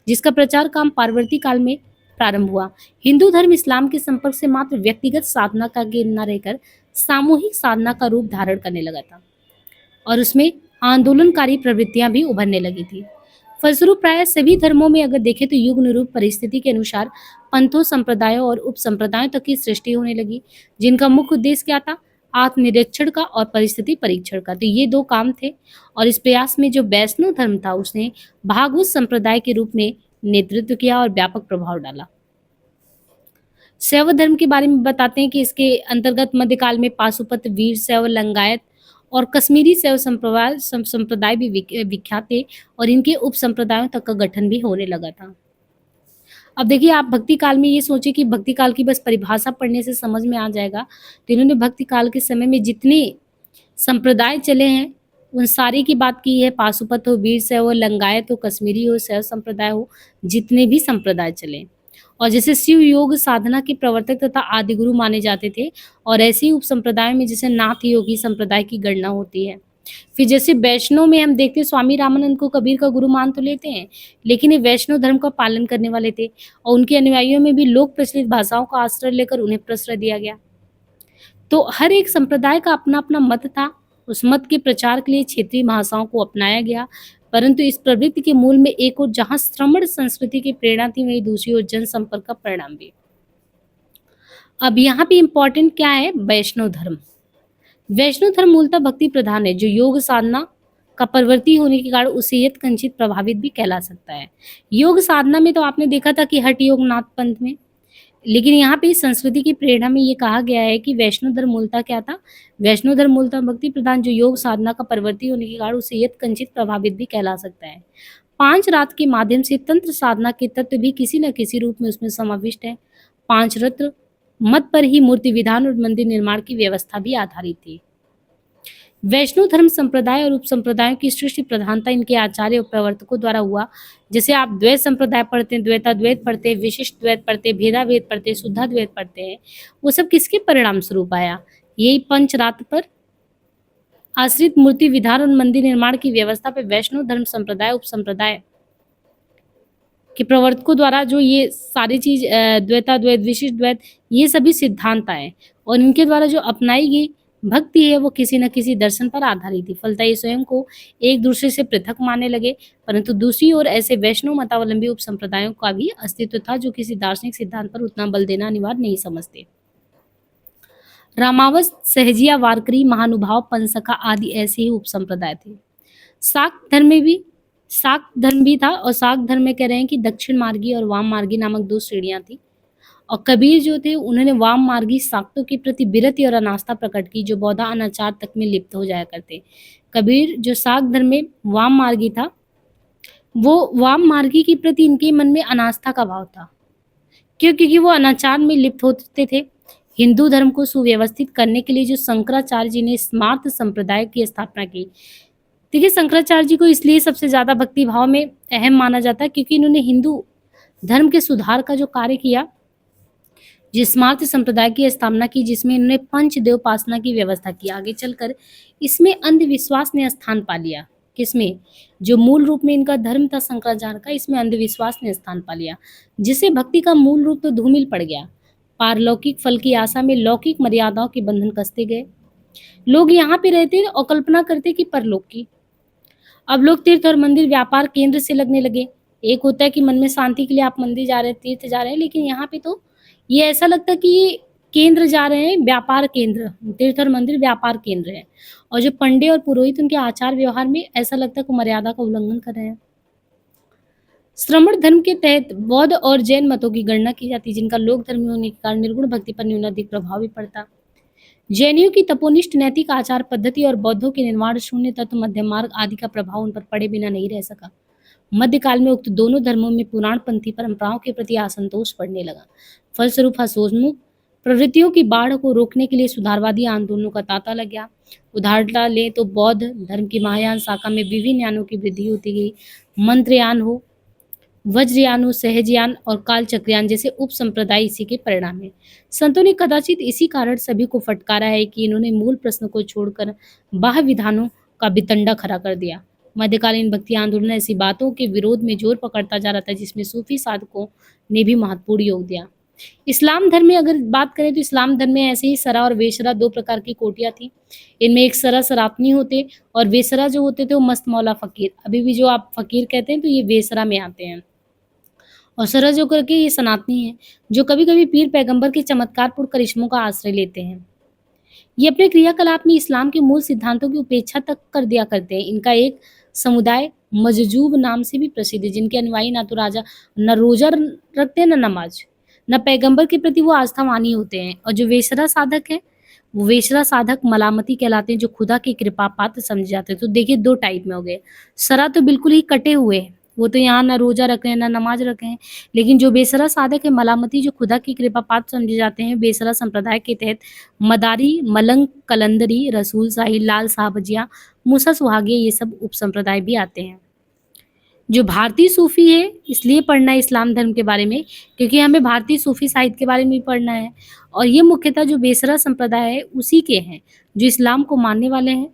जिसका प्रचार काम पारवर्ती काल में प्रारंभ हुआ। हिंदू धर्म इस्लाम के संपर्क से मात्र व्यक्तिगत साधना का केंद्र न रहकर सामूहिक साधना का रूप धारण करने लगा था और उसमें आंदोलनकारी प्रवृत्तियां भी उभरने लगी थी। फलस्वरूप प्राय सभी धर्मों में अगर देखें तो युग अनुरूप परिस्थिति के अनुसार पंथों, संप्रदायों और उप संप्रदायों तक की सृष्टि होने लगी, जिनका मुख्य उद्देश्य क्या था? आत्मनिरीक्षण का और परिस्थिति परीक्षण का। तो ये दो काम थे और इस प्रयास में जो वैष्णव धर्म था उसने भागवत संप्रदाय के रूप में नेतृत्व किया और व्यापक प्रभाव डाला। शैव धर्म के बारे में बताते हैं कि इसके अंतर्गत मध्यकाल में पाशुपत, वीर शैव, लिंगायत और कश्मीरी शैव संप्रदाय भी विख्यात थे और इनके उप संप्रदायों तक का गठन भी होने लगा था। अब देखिए, आप भक्ति काल में ये सोचे कि भक्ति काल की बस परिभाषा पढ़ने से समझ में आ जाएगा, तो इन्होंने भक्ति काल के समय में जितने संप्रदाय चले हैं उन सारे की बात की है। पाशुपत हो, वीर शैव हो, लिंगायत हो, कश्मीरी हो, शैव संप्रदाय हो, जितने भी संप्रदाय चले, और जैसे शिव योग साधना के प्रवर्तक तथा आदि गुरु माने जाते थे, और ऐसे ही उप संप्रदाय में जैसे नाथ योगी संप्रदाय की गणना होती है। फिर जैसे वैष्णव में हम देखते हैं, स्वामी रामानंद को कबीर का गुरु मान तो लेते हैं, लेकिन ये वैष्णव धर्म का पालन करने वाले थे और उनके अनुयायियों में भी लोक प्रचलित भाषाओं का आश्रय लेकर उन्हें प्रश्रय दिया गया। तो हर एक संप्रदाय का अपना अपना मत था। उस मत के प्रचार के लिए क्षेत्रीय भाषाओं को अपनाया गया, परंतु इस प्रवृत्ति के मूल में एक और जहां श्रमण संस्कृति की प्रेरणा थी, वहीं दूसरी ओर जनसंपर्क का परिणाम भी। अब यहाँ पे इम्पोर्टेंट क्या है? वैष्णव धर्म। वैष्णव धर्म मूलतः भक्ति प्रधान है, जो योग साधना का प्रवृत्ति होने के कारण उसे यत्किंचित प्रभावित भी कहला सकता है। योग साधना में तो आपने देखा था कि हठ योग नाथ पंथ में, लेकिन यहाँ पे इस संस्कृति की प्रेरणा में ये कहा गया है कि वैष्णव धर्म मूलतः क्या था? वैष्णव धर्म मूलतः भक्ति प्रधान, जो योग साधना का प्रवृत्ति होने के कारण उसे यत्किंचित प्रभावित भी कहला सकता है। 5 रात के माध्यम से तंत्र साधना के तत्व भी किसी न किसी रूप में उसमें समाविष्ट है। 5 रत्न मत पर ही मूर्ति विधान और मंदिर निर्माण की व्यवस्था भी आधारित थी। वैष्णव धर्म संप्रदाय और उप संप्रदायों की सृष्टि प्रधानता इनके आचार्य और प्रवर्तकों द्वारा हुआ। जैसे आप द्वैत संप्रदाय पढ़ते हैं, द्वैताद्वैत पढ़ते हैं, विशिष्ट द्वैत पढ़ते हैं, भेदाभेद पढ़ते हैं, शुद्धाद्वैत पढ़ते हैं, वो सब किसके परिणाम स्वरूप आया? यही पंचरात्र पर आश्रित मूर्ति विधान और मंदिर निर्माण की व्यवस्था पे वैष्णव धर्म संप्रदाय उप संप्रदाय के प्रवर्तकों द्वारा जो ये सारी चीज द्वैताद्वैत, विशिष्ट द्वैत, ये सभी सिद्धांत आए और इनके द्वारा जो अपनाई गई भक्ति है वो किसी न किसी दर्शन पर आधारित थी। फलतः ये स्वयं को एक दूसरे से पृथक मानने लगे, परंतु दूसरी ओर ऐसे वैष्णव मतावलंबी उप संप्रदायों का भी अस्तित्व था जो किसी दार्शनिक सिद्धांत पर उतना बल देना अनिवार्य नहीं समझते। रामावत, सहजिया, वारकरी, महानुभाव, पंसखा आदि ऐसे ही उप संप्रदाय थे। शाक्त धर्म भी था, और शाक्त धर्म में कह रहे हैं कि दक्षिण मार्गी और वाम मार्गी नामक 2 श्रेणियां थी, और कबीर जो थे उन्होंने वाम मार्गी शाक्तों के प्रति विरक्ति और अनास्था प्रकट की, जो बौद्धा अनाचार तक में लिप्त हो जाया करते। कबीर जो शाक्त धर्म में वाम मार्गी था, वो वाम मार्गी के प्रति इनके मन में अनास्था का भाव था। क्यों? क्योंकि वो अनाचार में लिप्त होते थे। हिंदू धर्म को सुव्यवस्थित करने के लिए जो शंकराचार्य जी ने स्मार्त संप्रदाय की स्थापना की। देखिए, शंकराचार्य जी को इसलिए सबसे ज्यादा भक्ति भाव में अहम माना जाता है क्योंकि इन्होंने हिंदू धर्म के सुधार का जो कार्य किया, जिस स्मार्त संप्रदाय की स्थापना की, जिसमें इन्होंने पंचदेव उपासना की व्यवस्था की। आगे चलकर इसमें अंधविश्वास ने स्थान पा लिया। किसमें? जो मूल रूप में इनका धर्म था शंकराचार्य का, इसमें अंधविश्वास ने स्थान पा लिया, जिससे भक्ति का मूल रूप तो धूमिल पड़ गया। पारलौकिक फल की आशा में लौकिक मर्यादाओं के बंधन कसते गए। लोग यहाँ पे रहते और कल्पना करते कि परलोक की। अब लोग तीर्थ और मंदिर व्यापार केंद्र से लगने लगे। एक होता है कि मन में शांति के लिए आप मंदिर जा रहे हैं, तीर्थ जा रहे हैं, लेकिन यहाँ पे तो ये ऐसा लगता है कि ये केंद्र जा रहे हैं, व्यापार केंद्र। तीर्थ और मंदिर व्यापार केंद्र है। और जो पंडे और पुरोहित उनके आचार व्यवहार में ऐसा लगता है कि मर्यादा का उल्लंघन कर रहे हैं। श्रमण धर्म के तहत बौद्ध और जैन मतों की गणना की जाती है, जिनका लोक धर्मी होने के कारण निर्गुण भक्ति पर न्यूनाधिक प्रभाव भी पड़ता। जैनियों की तपोनिष्ठ नैतिक आचार पद्धति और बौद्धों के निर्माण शून्य तत्व मध्य मार्ग आदि का प्रभाव उन पर पड़े बिना नहीं रह सका। मध्यकाल में उक्त दोनों धर्मों में पुराणपंथी परंपराओं के प्रति असंतोष बढ़ने लगा। फलस्वरूप हसोन्मुख प्रवृत्तियों की बाढ़ को रोकने के लिए सुधारवादी आंदोलनों का तांता लग गया। उदाहरण लें तो बौद्ध धर्म की महायान शाखा में विभिन्न यानों की वृद्धि होती गई। मंत्रयान हो, वज्रयान हो, सहजयान और कालचक्रयान जैसे उप संप्रदाय इसी के परिणाम है। संतों ने कदाचित इसी कारण सभी को फटकारा है कि इन्होंने मूल प्रश्न को छोड़कर बाह्य विधानों का बितंडा खड़ा कर दिया। मध्यकालीन भक्ति आंदोलन ऐसी बातों के विरोध में जोर पकड़ता जा रहा था जिसमें सूफी साधकों ने भी महत्वपूर्ण योग दिया। इस्लाम धर्म में अगर बात करें तो इस्लाम धर्म में ऐसे ही सरा और वेशरा दो प्रकार की कोटियां थी। इनमें एक सरा सरातनी होते और वेसरा जो होते थे वो मस्त मौला फकीर। अभी भी जो आप फकीर कहते हैं तो ये वेसरा में आते हैं। और सरस जो करके ये सनातनी है, जो कभी कभी पीर पैगंबर के चमत्कारपूर्ण करिश्मों का आश्रय लेते हैं। ये अपने क्रियाकलाप में इस्लाम के मूल सिद्धांतों की उपेक्षा तक कर दिया करते हैं। इनका एक समुदाय मजजूब नाम से भी प्रसिद्ध है, जिनके अनुयायी ना तो राजा न रोजा रखते हैं न नमाज, न पैगंबर के प्रति वो आस्थावानी होते हैं। और जो वेशरा साधक है, वो वेशरा साधक मलामती कहलाते हैं, जो खुदा की कृपा पात्र समझे जाते हैं। तो देखिए दो टाइप में हो गए। सरा तो बिल्कुल ही कटे हुए हैं, वो तो यहाँ ना रोजा रख रहे हैं ना नमाज रख रहे हैं। लेकिन जो बेसरा साधक है मलामती, जो खुदा की कृपा पात्र समझे जाते हैं, बेसरा संप्रदाय के तहत मदारी, मलंग, कलंदरी, रसूल शाही, लाल साहबजिया, मूसा सुहागिया ये सब उप संप्रदाय भी आते हैं। जो भारतीय सूफी है, इसलिए पढ़ना है इस्लाम धर्म के बारे में क्योंकि हमें भारतीय सूफी साहित्य के बारे में भी पढ़ना है। और ये मुख्यतः जो बेसरा संप्रदाय है उसी के हैं, जो इस्लाम को मानने वाले हैं।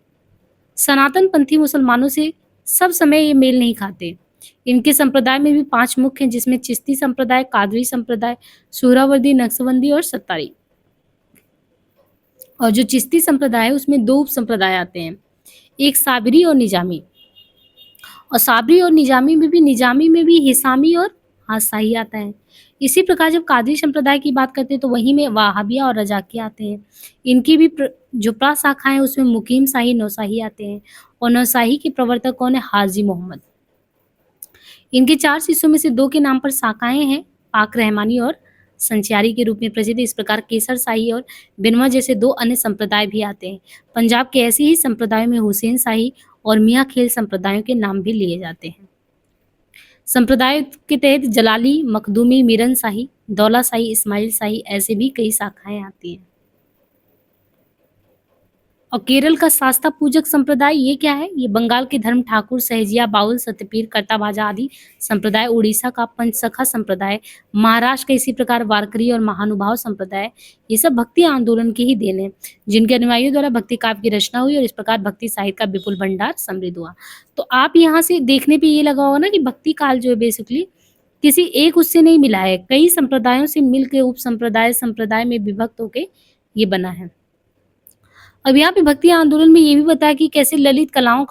सनातन पंथी मुसलमानों से सब समय ये मेल नहीं खाते। इनके संप्रदाय में भी 5 मुख्य हैं, जिसमें चिश्ती संप्रदाय, कादरी संप्रदाय, सुहरावर्दी, नक्शबंदी और सत्तारी। और जो चिश्ती संप्रदाय है उसमें 2 उप संप्रदाय आते हैं, एक साबरी और निजामी। और साबरी और निजामी में भी हिसामी और शाही आता है। इसी प्रकार जब कादरी संप्रदाय की बात करते हैं तो वहीं में वहाबिया और रजाकी आते हैं। इनकी भी जो प्राशाखाएं हैं उसमें मुकीम शाही, नौशाही आते हैं। और नौशाही के प्रवर्तक कौन है? हाजी मोहम्मद। इनके 4 शिष्यों में से 2 के नाम पर शाखाएं हैं, पाक रहमानी और संचियारी के रूप में प्रसिद्ध। इस प्रकार केसर शाही और बिनवा जैसे 2 अन्य संप्रदाय भी आते हैं। पंजाब के ऐसे ही संप्रदायों में हुसैन शाही और मियाँ खेल संप्रदायों के नाम भी लिए जाते हैं। संप्रदाय के तहत जलाली, मखदूमी, मीरन शाही, दौला शाही, इस्माइल शाही ऐसे भी कई शाखाएं आती हैं। और केरल का शास्ता पूजक संप्रदाय ये क्या है? ये बंगाल के धर्म ठाकुर, सहजिया, बाउल, सत्यपीर, कर्ताबाजा आदि संप्रदाय, उड़ीसा का पंचसखा संप्रदाय, महाराष्ट्र का इसी प्रकार वारकरी और महानुभाव संप्रदाय, ये सब भक्ति आंदोलन की ही देन है, जिनके अनुयायियों द्वारा भक्ति काव्य की रचना हुई और इस प्रकार भक्ति साहित्य का विपुल भंडार समृद्ध हुआ। तो आप यहाँ से देखने पे ये लगा होगा ना कि भक्ति काल जो है बेसिकली किसी एक उससे नहीं मिला है, कई संप्रदायों से मिलकर उप संप्रदाय में विभक्त होके ये बना है। अब यहाँ पे भक्ति आंदोलन में ये भी बताया कि कैसे ललित कलाओं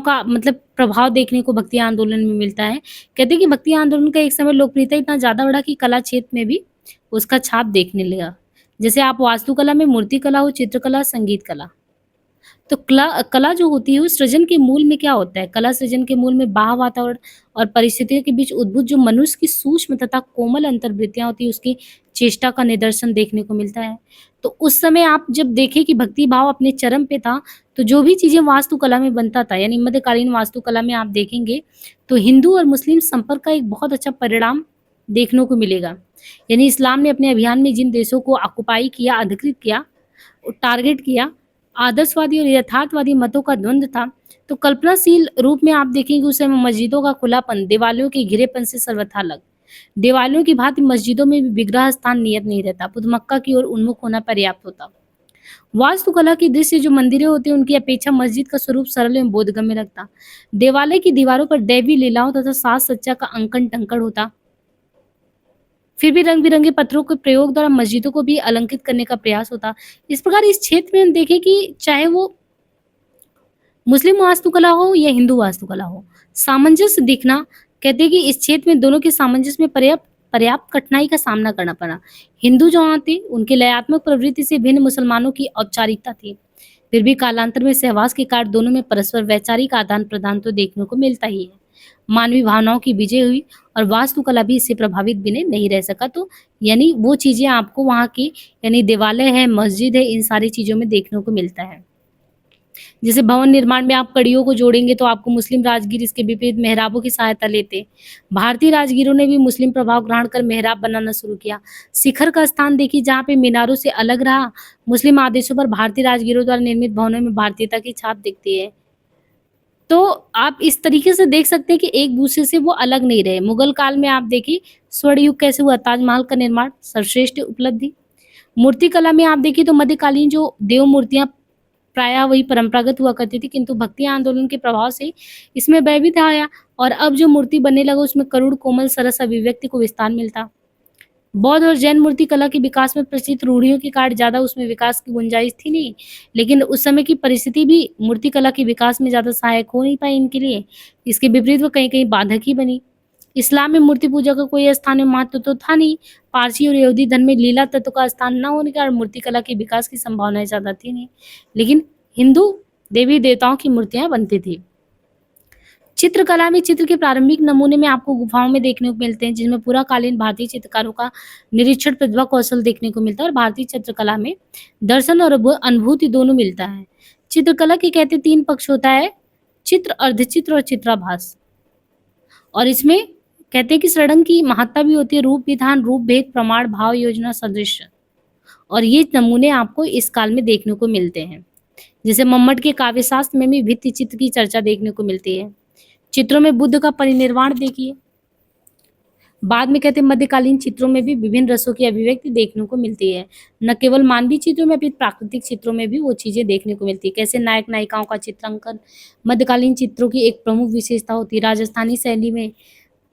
का मतलब प्रभाव देखने को भक्ति आंदोलन में मिलता है। कहते हैं कि भक्ति आंदोलन का एक समय लोकप्रियता इतना ज़्यादा बढ़ा कि कला क्षेत्र में भी उसका छाप देखने लगा। जैसे आप वास्तुकला में मूर्ति कला हो, चित्रकला, संगीत कला। तो कला जो होती है, उस सृजन के मूल में क्या होता है? कला सृजन के मूल में बाह्य वातावरण और परिस्थितियों के बीच उद्भूत जो मनुष्य की सूक्ष्म तथा कोमल अंतर्वृत्तियां होती है, उसकी चेष्टा का निदर्शन देखने को मिलता है। तो उस समय आप जब देखें कि भक्ति भाव अपने चरम पे था, तो जो भी चीजें वास्तुकला में बनता था, यानी मध्यकालीन वास्तुकला में आप देखेंगे तो हिंदू और मुस्लिम संपर्क का एक बहुत अच्छा परिणाम देखने को मिलेगा। यानी इस्लाम ने अपने अभियान में जिन देशों को ऑक्युपाई किया, अधिकृत किया, टारगेट किया, आदर्शवादी और यथार्थवादी मतों का द्वंद्व था। तो कल्पनाशील रूप में आप देखेंगे उस समय मस्जिदों का खुलापन देवालयों के घिरेपन से सर्वथा अलग। देवालयों की भांति मस्जिदों में भी विग्रह स्थान नियत नहीं रहता, खुद मक्का की ओर उन्मुख होना पर्याप्त होता। वास्तुकला के दृश्य जो मंदिरें होती हैं उनकी अपेक्षा मस्जिद का स्वरूप सरल एवं बोधगम्य लगता। देवालय की दीवारों पर दैवी लीलाओं तथा साज सज्जा का अंकन टंकण होता। फिर भी रंग-बिरंगे पत्थरों के प्रयोग द्वारा मस्जिदों को भी अलंकृत करने का प्रयास होता। इस प्रकार इस क्षेत्र में हम देखें कि चाहे वो मुस्लिम वास्तुकला हो या हिंदू वास्तुकला हो, सामंजस्य दिखना कहते हैं कि इस क्षेत्र में दोनों के सामंजस्य में पर्याप्त पर्याप्त कठिनाई का सामना करना पड़ा। हिंदू जहाँ थे, उनकी लयात्मक प्रवृत्ति से भिन्न मुसलमानों की औपचारिकता थी। फिर भी कालांतर में सहवास के कारण दोनों में परस्पर वैचारिक आदान-प्रदान तो देखने को मिलता ही है। मानवीय भावनाओं की विजय हुई और वास्तुकला भी इससे प्रभावित बिना नहीं रह सका। तो यानी वो चीज़ें आपको वहाँ की यानी देवालय है, मस्जिद है, इन सारी चीज़ों में देखने को मिलता है। जैसे भवन निर्माण में आप कड़ियों को जोड़ेंगे तो आपको मुस्लिम राजगीर इसके विपरीत मेहराबों की सहायता लेते। भारतीय राजगीरों ने भी मुस्लिम प्रभाव ग्रहण कर मेहराब बनाना शुरू किया। शिखर का स्थान देखिए जहाँ पे मीनारों से अलग रहा, मुस्लिम आदेशों पर भारतीय राजगीरों द्वारा निर्मित भवनों में भारतीयता की छाप दिखती है। तो आप इस तरीके से देख सकते हैं कि एक-दूसरे से वो अलग नहीं रहे। मुगल काल में आप देखिए स्वर्ण युग कैसे हुआ, ताजमहल का निर्माण सर्वश्रेष्ठ उपलब्धि। मूर्तिकला में आप देखिए तो मध्यकालीन जो देव मूर्तियाँ प्रायः वही परंपरागत हुआ करती थी, किंतु भक्ति आंदोलन के प्रभाव से इसमें वैविध्य आया और अब जो मूर्ति बनने लगा उसमें करुण, कोमल, सरस अभिव्यक्ति को विस्तार मिलता। बौद्ध और जैन मूर्ति कला के विकास में प्रचलित रूढ़ियों के कारण ज़्यादा उसमें विकास की गुंजाइश थी नहीं, लेकिन उस समय की परिस्थिति भी मूर्ति कला के विकास में ज़्यादा सहायक हो नहीं पाई इनके लिए। इसके विपरीत वो कहीं-कहीं बाधक ही बनी। इस्लाम में मूर्ति पूजा का कोई स्थानीय महत्व तो था नहीं। पारसी और यहूदी धर्म में लीला तत्व का स्थान न होने के कारण मूर्ति कला के विकास की संभावनाएँ ज़्यादा थी नहीं। लेकिन हिंदू देवी-देवताओं की मूर्तियाँ बनती थी। चित्रकला में चित्र के प्रारंभिक नमूने में आपको गुफाओं में देखने को मिलते हैं, जिनमें पूरा-कालीन भारतीय चित्रकारों का निरीक्षण प्रतिभा कौशल देखने को मिलता है और भारतीय चित्रकला में दर्शन और अनुभूति दोनों मिलता है। चित्रकला के कहते 3 पक्ष होता है, चित्र, अर्धचित्र और चित्राभास। और इसमें कहते हैं कि षडंग की महत्ता भी होती है, रूप विधान, रूप भेद, प्रमाण, भाव, योजना, सदृश्य और ये नमूने आपको इस काल में देखने को मिलते हैं। जैसे मम्मट के काव्यशास्त्र में भी भित्ति चित्र की चर्चा देखने को मिलती है। चित्रों में बुद्ध का परिनिर्वाण देखिए। बाद में कहते हैं मध्यकालीन चित्रों में भी विभिन्न रसों की अभिव्यक्ति देखने को मिलती है। न केवल मानवीय चित्रों में अपितु प्राकृतिक चित्रों में भी वो चीज़ें देखने को मिलती है। कैसे नायक-नायिकाओं का चित्रांकन मध्यकालीन चित्रों की एक प्रमुख विशेषता होती है। राजस्थानी शैली में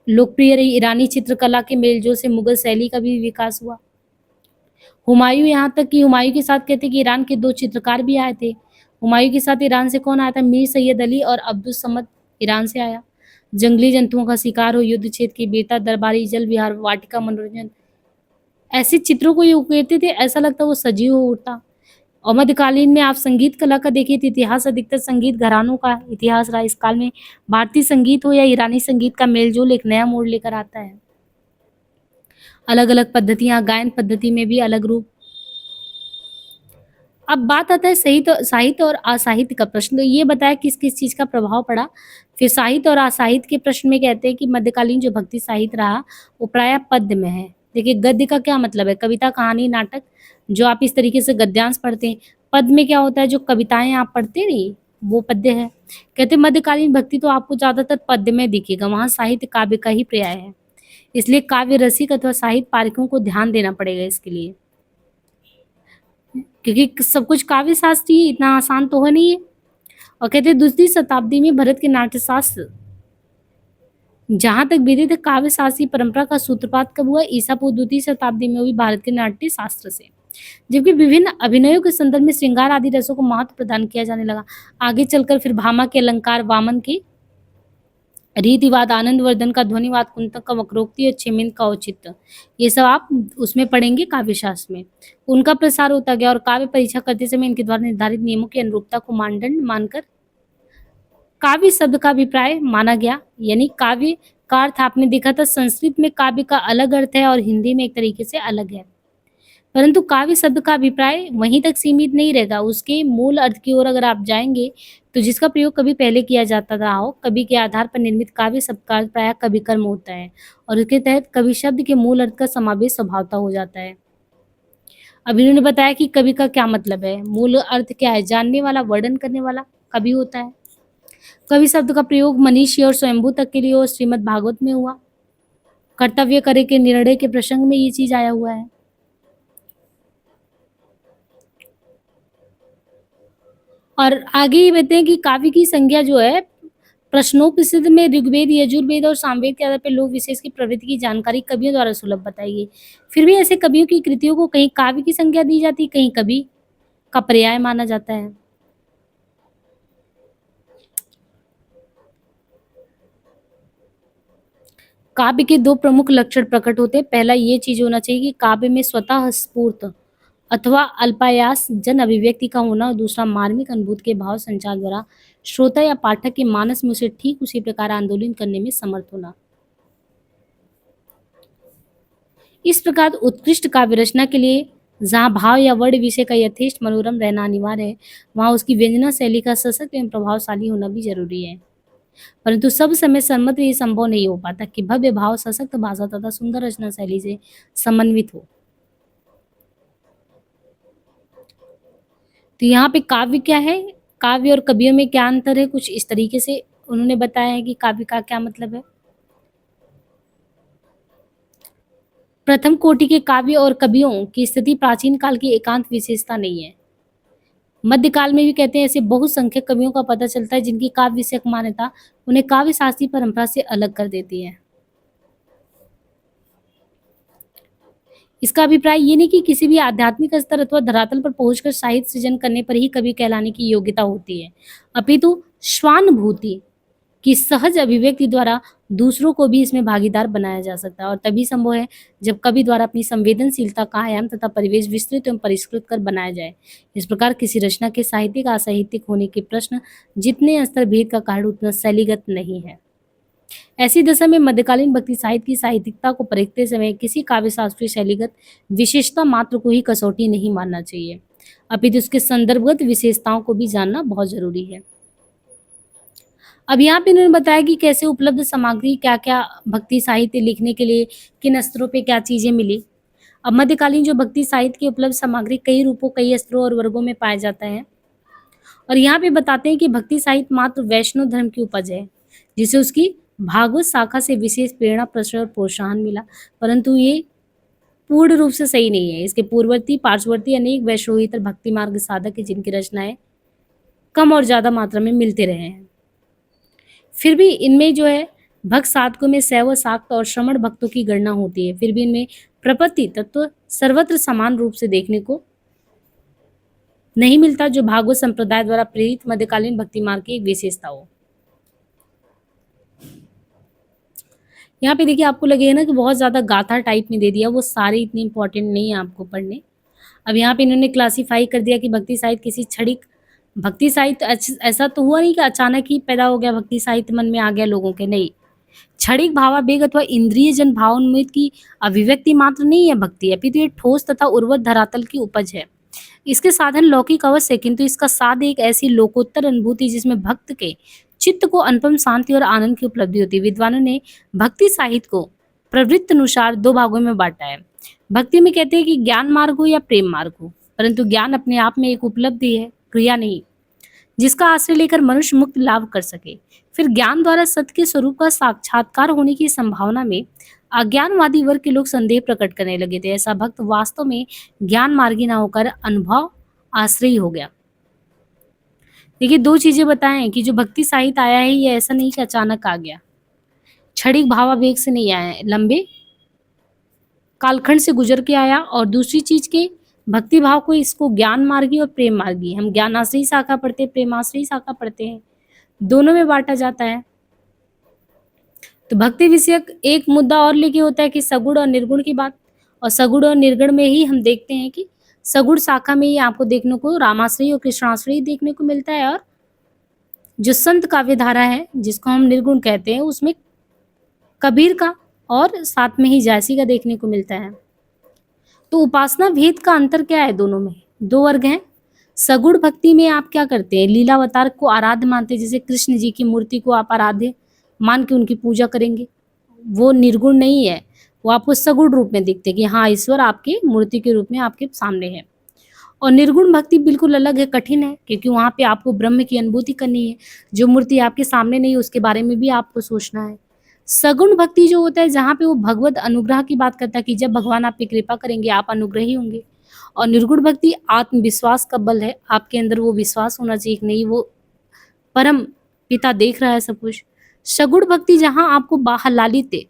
लोकप्रिय रही ईरानी चित्रकला के मेलजोल से मुगल शैली का भी विकास हुआ। हुमायूँ यहाँ तक कि हुमायूँ के साथ कहते हैं कि ईरान के 2 चित्रकार भी आए थे। हुमायूँ के साथ ईरान से कौन आया था? मीर सैयद अली और अब्दुस समद ईरान से आया। जंगली जंतुओं का शिकार हो, युद्ध क्षेत्र की वीरता, दरबारी जल विहार, वाटिका मनोरंजन, ऐसे चित्रों को ये उकेरते थे, ऐसा लगता वो सजीव हो उठता। और मध्यकालीन में आप संगीत कला का देखिए तो इतिहास अधिकतर संगीत घरानों का इतिहास रहा। इस काल में भारतीय संगीत हो या ईरानी संगीत का मेल-जोल एक नया मोड़ लेकर आता है। अलग-अलग पद्धतियाँ, गायन पद्धति में भी अलग रूप। अब बात आता है साहित्य और असाहित्य का प्रश्न, तो ये बताया किस-किस चीज़ का प्रभाव पड़ा। फिर साहित्य और असाहित्य के प्रश्न में कहते हैं कि मध्यकालीन जो भक्ति साहित्य रहा, वो प्रायः पद्य में है। देखिए गद्य का क्या मतलब है? कविता, कहानी, नाटक जो आप इस तरीके से गद्यांश पढ़ते हैं। पद्य में क्या होता है? जो कविताएँ आप पढ़ते नहीं, वो पद्य है। कहते हैं मध्यकालीन भक्ति तो आपको ज़्यादातर पद्य में दिखेगा, वहाँ साहित्य काव्य का ही पर्याय है। इसलिए काव्य रसिक अथवा साहित्य पाठकों को ध्यान देना पड़ेगा इसके लिए। क्योंकि सब कुछ काव्य शास्त्र ही है, इतना आसान तो है नहीं है। और कहते हैं दूसरी शताब्दी में भारत के नाट्यशास्त्र जहाँ तक विदित है काव्य शास्त्रीय परंपरा का सूत्रपात कब हुआ? ईसा पूर्व द्वितीय शताब्दी में हुई भारत के नाट्य शास्त्र से। जबकि विभिन्न अभिनयों के संदर्भ में श्रृंगार आदि रसों को महत्व प्रदान किया जाने लगा। आगे चलकर फिर भामा के अलंकार, वामन के रीतिवाद, आनंदवर्धन का ध्वनिवाद, कुंतक का वक्रोक्ति और छेमिंद का औचित्य, ये सब आप उसमें पढ़ेंगे काव्य शास्त्र में। उनका प्रसार होता गया और काव्य परीक्षा करते समय इनके द्वारा निर्धारित नियमों की अनुरूपता को मानदंड मानकर काव्य शब्द का अभिप्राय माना गया। यानी काव्य का अर्थ आपने देखा था संस्कृत में काव्य का अलग अर्थ है और हिंदी में एक तरीके से अलग है। परंतु काव्य शब्द का अभिप्राय वहीं तक सीमित नहीं रहेगा, उसके मूल अर्थ की ओर अगर आप जाएँगे, तो जिसका प्रयोग कभी पहले किया जाता रहा हो, कवि के आधार पर निर्मित काव्य शब्द का अर्थ प्रायः कवि कर्म होता है और इसके तहत कवि शब्द के मूल अर्थ का समावेश स्वभावतः हो जाता है। अब इन्होंने बताया कि कवि का क्या मतलब है, मूल अर्थ क्या है, जानने वाला, वर्णन करने वाला कवि होता है। कवि शब्द का प्रयोग मनीषी और स्वयंभू तक के लिए और श्रीमद् भागवत में हुआ। कर्तव्य करे के निर्णय के प्रसंग में ये चीज़ आया हुआ है। और आगे ये कहते हैं कि काव्य की संज्ञा जो है प्रश्नोपनिषद में ऋग्वेद, यजुर्वेद और सामवेद के आधार पर लोक विशेष की प्रवृत्ति की जानकारी कवियों द्वारा सुलभ बताई गई। फिर भी ऐसे कवियों की कृतियों को कहीं काव्य की संज्ञा दी जाती है, कहीं कवि का पर्याय माना जाता है। काव्य के दो प्रमुख लक्षण प्रकट होते हैं। पहला ये चीज होना चाहिए कि काव्य में स्वतः स्फूर्त अथवा अल्पायास जन अभिव्यक्ति का होना, और दूसरा मार्मिक अनुभूति के भाव संचार द्वारा श्रोता या पाठक के मानस में उसे ठीक उसी प्रकार आंदोलन करने में समर्थ होना। इस प्रकार उत्कृष्ट काव्य रचना के लिए जहाँ भाव या वर्ण विषय का यथेष्ट मनोरम रहना अनिवार्य है, वहाँ उसकी व्यंजना शैली का सशक्त एवं प्रभावशाली होना भी जरूरी है। परंतु सब समय सर्वत्र ये संभव नहीं हो पाता कि भव्य भाव, सशक्त भाषा तथा सुंदर रचना शैली से समन्वित हो। तो यहाँ पे काव्य क्या है, काव्य और कवियों में क्या अंतर है, कुछ इस तरीके से उन्होंने बताया है कि काव्य का क्या मतलब है। प्रथम कोटि के काव्य और कवियों की स्थिति प्राचीन काल की एकांत विशेषता नहीं है। मध्यकाल में भी कहते हैं ऐसे बहुसंख्यक कवियों का पता चलता है जिनकी काव्य विषयक मान्यता उन्हें काव्य शास्त्रीय परंपरा से अलग कर देती है। इसका अभिप्राय ये नहीं कि किसी भी आध्यात्मिक स्तर अथवा धरातल पर पहुंचकर साहित्य सृजन करने पर ही कवि कहलाने की योग्यता होती है, अपितु स्वानुभूति की सहज अभिव्यक्ति द्वारा दूसरों को भी इसमें भागीदार बनाया जा सकता है, और तभी संभव है जब कवि द्वारा अपनी संवेदनशीलता का आयाम तथा परिवेश विस्तृत एवं परिष्कृत कर बनाया जाए। इस प्रकार किसी रचना के साहित्यिक असाहित्यिक होने के प्रश्न जितने स्तर भेद का कारण उतना शैलीगत नहीं है। ऐसी दशा में मध्यकालीन भक्ति साहित्य की साहित्यिकता को परखते समय किसी काव्य शास्त्रीय शैलीगत विशेषता मात्र को ही कसौटी नहीं मानना चाहिए, अपितु उसके संदर्भगत विशेषताओं को भी जानना बहुत जरूरी है। अब यहाँ पे इन्होंने बताया कि कैसे उपलब्ध सामग्री क्या क्या भक्ति साहित्य लिखने के लिए किन स्तरों पे क्या चीजें मिली। अब मध्यकालीन जो भक्ति साहित्य की उपलब्ध सामग्री कई रूपों, कई स्तरों और वर्गों में पाया जाता है, और यहाँ पे बताते हैं कि भक्ति साहित्य मात्र वैष्णव धर्म की उपज है, जिसे उसकी भागवत शाखा से विशेष प्रेरणा, प्रश्रय और प्रोत्साहन मिला, परंतु ये पूर्ण रूप से सही नहीं है। इसके पूर्ववर्ती पार्श्ववर्ती अनेक वैष्णवेतर भक्ति मार्ग साधक है जिनकी रचनाएं कम और ज्यादा मात्रा में मिलते रहे हैं। फिर भी इनमें जो है भक्त साधकों में शैव, शाक्त और श्रमण भक्तों की गणना होती है। फिर भी इनमें प्रपत्ति तत्व सर्वत्र समान रूप से देखने को नहीं मिलता, जो भागवत संप्रदाय द्वारा प्रेरित मध्यकालीन भक्ति मार्ग की एक विशेषता हो। यहाँ पे देखिए आपको लगेगा ना कि बहुत ज्यादा गाथा टाइप में दे दिया, वो सारे इतने इंपॉर्टेंट नहीं है आपको पढ़ने। अब यहाँ पे इन्होंने क्लासिफाई कर दिया कि भक्ति साहित्य किसी क्षणिक भक्ति साहित्य ऐसा तो हुआ नहीं कि अचानक ही पैदा हो गया भक्ति साहित्य मन में आ गया लोगों के, नहीं। क्षणिक भावावेग अथवा इंद्रिय जन भावोन्मेद की अभिव्यक्ति मात्र नहीं है भक्ति, अपितु ये ठोस तथा उर्वर धरातल की उपज है। इसके साधन लौकिक अवश्य, किंतु इसका साध एक ऐसी लोकोत्तर अनुभूति जिसमें भक्त के चित्त को अनुपम शांति और आनंद की उपलब्धि होती है। विद्वानों ने भक्ति साहित्य को प्रवृत्ति अनुसार दो भागों में बांटा है। भक्ति में कहते हैं कि ज्ञान मार्ग हो या प्रेम मार्ग हो, परंतु ज्ञान अपने आप में एक उपलब्धि है, क्रिया नहीं, जिसका आश्रय लेकर मनुष्य मुक्त लाभ कर सके। फिर ज्ञान द्वारा सत्य के स्वरूप का साक्षात्कार होने की संभावना में अज्ञानवादी वर्ग के लोग संदेह प्रकट करने लगे थे। ऐसा भक्त वास्तव में ज्ञान मार्गी न होकर अनुभव आश्रयी हो गया। देखिए दो चीजें बताएं कि जो भक्ति साहित्य आया है ये ऐसा नहीं कि अचानक आ गया, क्षणिक भावावेग से नहीं आया है, लंबे कालखंड से गुजर के आया। और दूसरी चीज के भक्ति भाव को इसको ज्ञान मार्गी और प्रेम मार्गी, हम ज्ञानाश्रयी शाखा पढ़ते हैं, प्रेमाश्रयी शाखा पढ़ते हैं, दोनों में बांटा जाता है। तो भक्ति विषयक एक मुद्दा और लेके होता है कि सगुण और निर्गुण की बात, और सगुण और निर्गुण में ही हम देखते हैं कि सगुण शाखा में ही आपको देखने को रामाश्रयी और कृष्णाश्रयी देखने को मिलता है, और जो संत काव्य धारा है जिसको हम निर्गुण कहते हैं उसमें कबीर का और साथ में ही जायसी का देखने को मिलता है। तो उपासना भेद का अंतर क्या है, दोनों में दो वर्ग हैं। सगुण भक्ति में आप क्या करते हैं, लीलावतार को आराध्य मानते हैं, जैसे कृष्ण जी की मूर्ति को आप आराध्य मान के उनकी पूजा करेंगे, वो निर्गुण नहीं है, वो आपको सगुण रूप में दिखते हैं कि हाँ ईश्वर आपके मूर्ति के रूप में आपके सामने है। और निर्गुण भक्ति बिल्कुल अलग है, कठिन है, क्योंकि वहाँ पे आपको ब्रह्म की अनुभूति करनी है, जो मूर्ति आपके सामने नहीं है उसके बारे में भी आपको सोचना है। सगुण भक्ति जो होता है जहाँ पे वो भगवत अनुग्रह की बात करता है कि जब भगवान आप पे कृपा करेंगे आप अनुग्रही होंगे। और निर्गुण भक्ति आत्मविश्वास का बल है, आपके अंदर वो विश्वास होना चाहिए कि नहीं वो परम पिता देख रहा है सब कुछ। सगुण भक्ति जहाँ आपको बाह्य लालित्य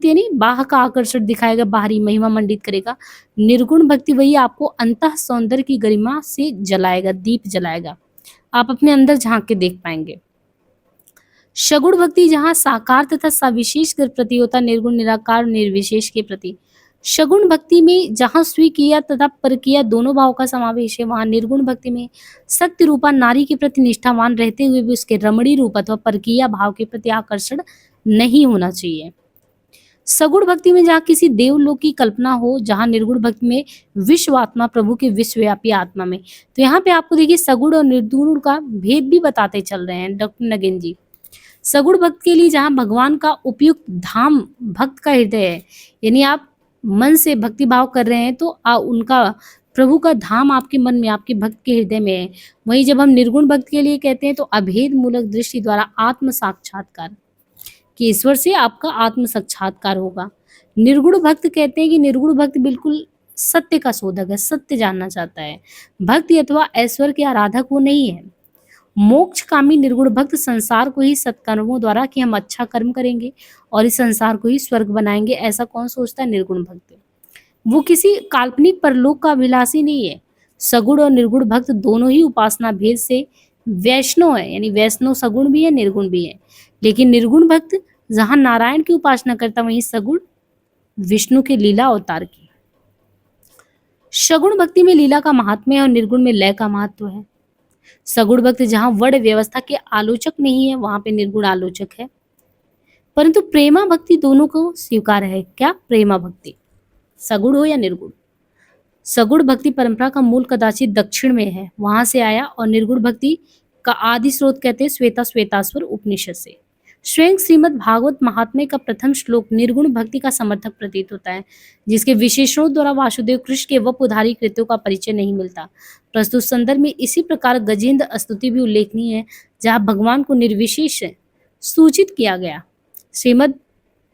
यानी बाह्य का आकर्षण दिखाएगा, बाहरी महिमा मंडित करेगा। निर्गुण भक्ति वही आपको अंतः सौंदर्य की गरिमा से जलाएगा, दीप जलाएगा। आप अपने अंदर झांक के देख पाएंगे। सगुण भक्ति जहाँ साकार तथा सविशेष के प्रति होता, निर्गुण निराकार निर्विशेष के प्रति। सगुण भक्ति में जहाँ स्वीक्रिया तथा परक्रिया दोनों भाव का समावेश है, वहाँ निर्गुण भक्ति में सत्य रूपा नारी के प्रति निष्ठावान रहते हुए भी उसके रमणीय रूप अथवा परक्रिया भाव के प्रति आकर्षण नहीं होना चाहिए। सगुण भक्ति में जहाँ किसी देवलोक की कल्पना हो, जहाँ निर्गुण भक्ति में विश्व आत्मा प्रभु के विश्वव्यापी आत्मा में। तो यहाँ पे आपको देखिए सगुण और निर्गुण का भेद भी बताते चल रहे हैं डॉक्टर नगेन जी। सगुण भक्त के लिए जहाँ भगवान का उपयुक्त धाम भक्त का हृदय है, यानी आप मन से भक्ति भाव कर रहे हैं तो उनका प्रभु का धाम आपके मन में, आपके भक्त के हृदय में है। वहीं जब हम निर्गुण भक्त के लिए कहते हैं तो अभेद मूलक दृष्टि द्वारा आत्म साक्षात्कार, कि ईश्वर से आपका आत्म साक्षात्कार होगा। निर्गुण भक्त कहते हैं कि निर्गुण भक्त बिल्कुल सत्य का शोधक है, सत्य जानना चाहता है। भक्ति अथवा ऐश्वर्य के आराधक वो नहीं है। मोक्ष कामी निर्गुण भक्त संसार को ही सत्कर्मों द्वारा कि हम अच्छा कर्म करेंगे और इस संसार को ही स्वर्ग बनाएंगे, ऐसा कौन सोचता है? निर्गुण भक्त। वो किसी काल्पनिक परलोक का अभिलाषी नहीं है। सगुण और निर्गुण भक्त दोनों ही उपासना भेद से वैष्णव है, यानी वैष्णव सगुण भी है निर्गुण भी है। लेकिन निर्गुण भक्त जहाँ नारायण की उपासना करता, वहीं सगुण विष्णु के लीला अवतार की। सगुण भक्ति में लीला का महात्म्य है और निर्गुण में लय का महत्व है। सगुण भक्त जहाँ वर्ण व्यवस्था के आलोचक नहीं है, वहां पे निर्गुण आलोचक है। परंतु प्रेमा भक्ति दोनों को स्वीकार है। क्या? प्रेमा भक्ति, सगुण हो या निर्गुण। सगुण भक्ति परंपरा का मूल कदाचित दक्षिण में है, वहां से आया, और निर्गुण भक्ति का आदि स्रोत कहते हैं श्वेताश्वर उपनिषद से। स्वयं श्रीमद् भागवत महात्म्य का प्रथम श्लोक निर्गुण भक्ति का समर्थक प्रतीत होता है, जिसके विशेषणों द्वारा वासुदेव कृष्ण के वपुधारी कृत्यों का परिचय नहीं मिलता। प्रस्तुत संदर्भ में इसी प्रकार गजेंद्र स्तुति भी उल्लेखनीय है, जहाँ भगवान को निर्विशेष सूचित किया गया। श्रीमद्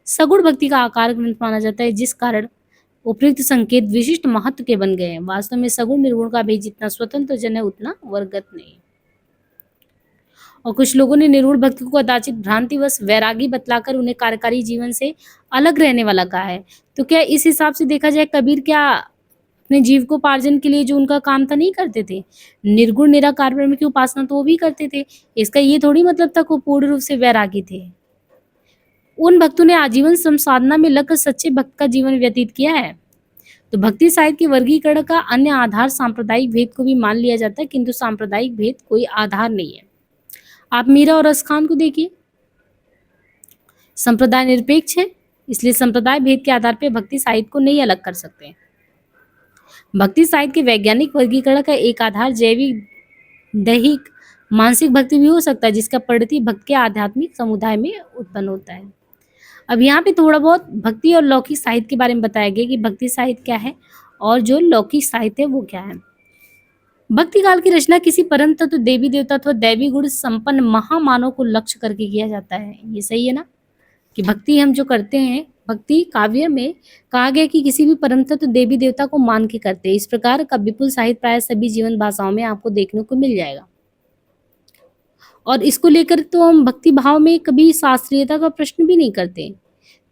सगुण भक्ति का आकार ग्रंथ माना जाता है, जिस कारण उपयुक्त संकेत विशिष्ट महत्व के बन गए हैं। वास्तव में सगुण निर्गुण का भेद जितना स्वतंत्र जन है उतना वर्गत नहीं। और कुछ लोगों ने निर्गुण भक्ति को कदाचित भ्रांतिवश वैरागी बतलाकर उन्हें कार्यकारी जीवन से अलग रहने वाला कहा है। तो क्या इस हिसाब से देखा जाए, कबीर क्या अपने जीविकोपार्जन के लिए जो उनका काम था नहीं करते थे? निर्गुण निराकार ब्रह्म की उपासना तो वो भी करते थे। इसका ये थोड़ी मतलब था वो पूर्ण रूप से वैरागी थे। उन भक्तों ने आजीवन संसाधना में लगकर सच्चे भक्त का जीवन व्यतीत किया है। तो भक्ति साहित्य के वर्गीकरण का अन्य आधार सांप्रदायिक भेद को भी मान लिया जाता है, किंतु सांप्रदायिक भेद कोई आधार नहीं है। आप मीरा और रसखान को देखिए, संप्रदाय निरपेक्ष है, इसलिए संप्रदाय भेद के आधार पर भक्ति साहित्य को नहीं अलग कर सकते। भक्ति साहित्य के वैज्ञानिक वर्गीकरण का एक आधार जैविक, दैहिक, मानसिक भक्ति भी हो सकता है, जिसका परिणति भक्त के आध्यात्मिक समुदाय में उत्पन्न होता है। अब यहाँ पे थोड़ा बहुत भक्ति और लौकिक साहित्य के बारे में बताया गया कि भक्ति साहित्य क्या है और जो लौकिक साहित्य है वो क्या है। भक्ति काल की रचना किसी परम तत्व, देवी देवता अथवा दैवी गुण संपन्न महामानव को लक्ष्य करके किया जाता है। ये सही है ना, कि भक्ति हम जो करते हैं, भक्ति काव्य में कहा गया कि किसी भी परम तत्व, देवी देवता को मान के करते हैं। इस प्रकार का विपुल साहित्य प्राय सभी जीवन भाषाओं में आपको देखने को मिल जाएगा। और इसको लेकर तो हम भक्ति भाव में कभी शास्त्रीयता का प्रश्न भी नहीं करते,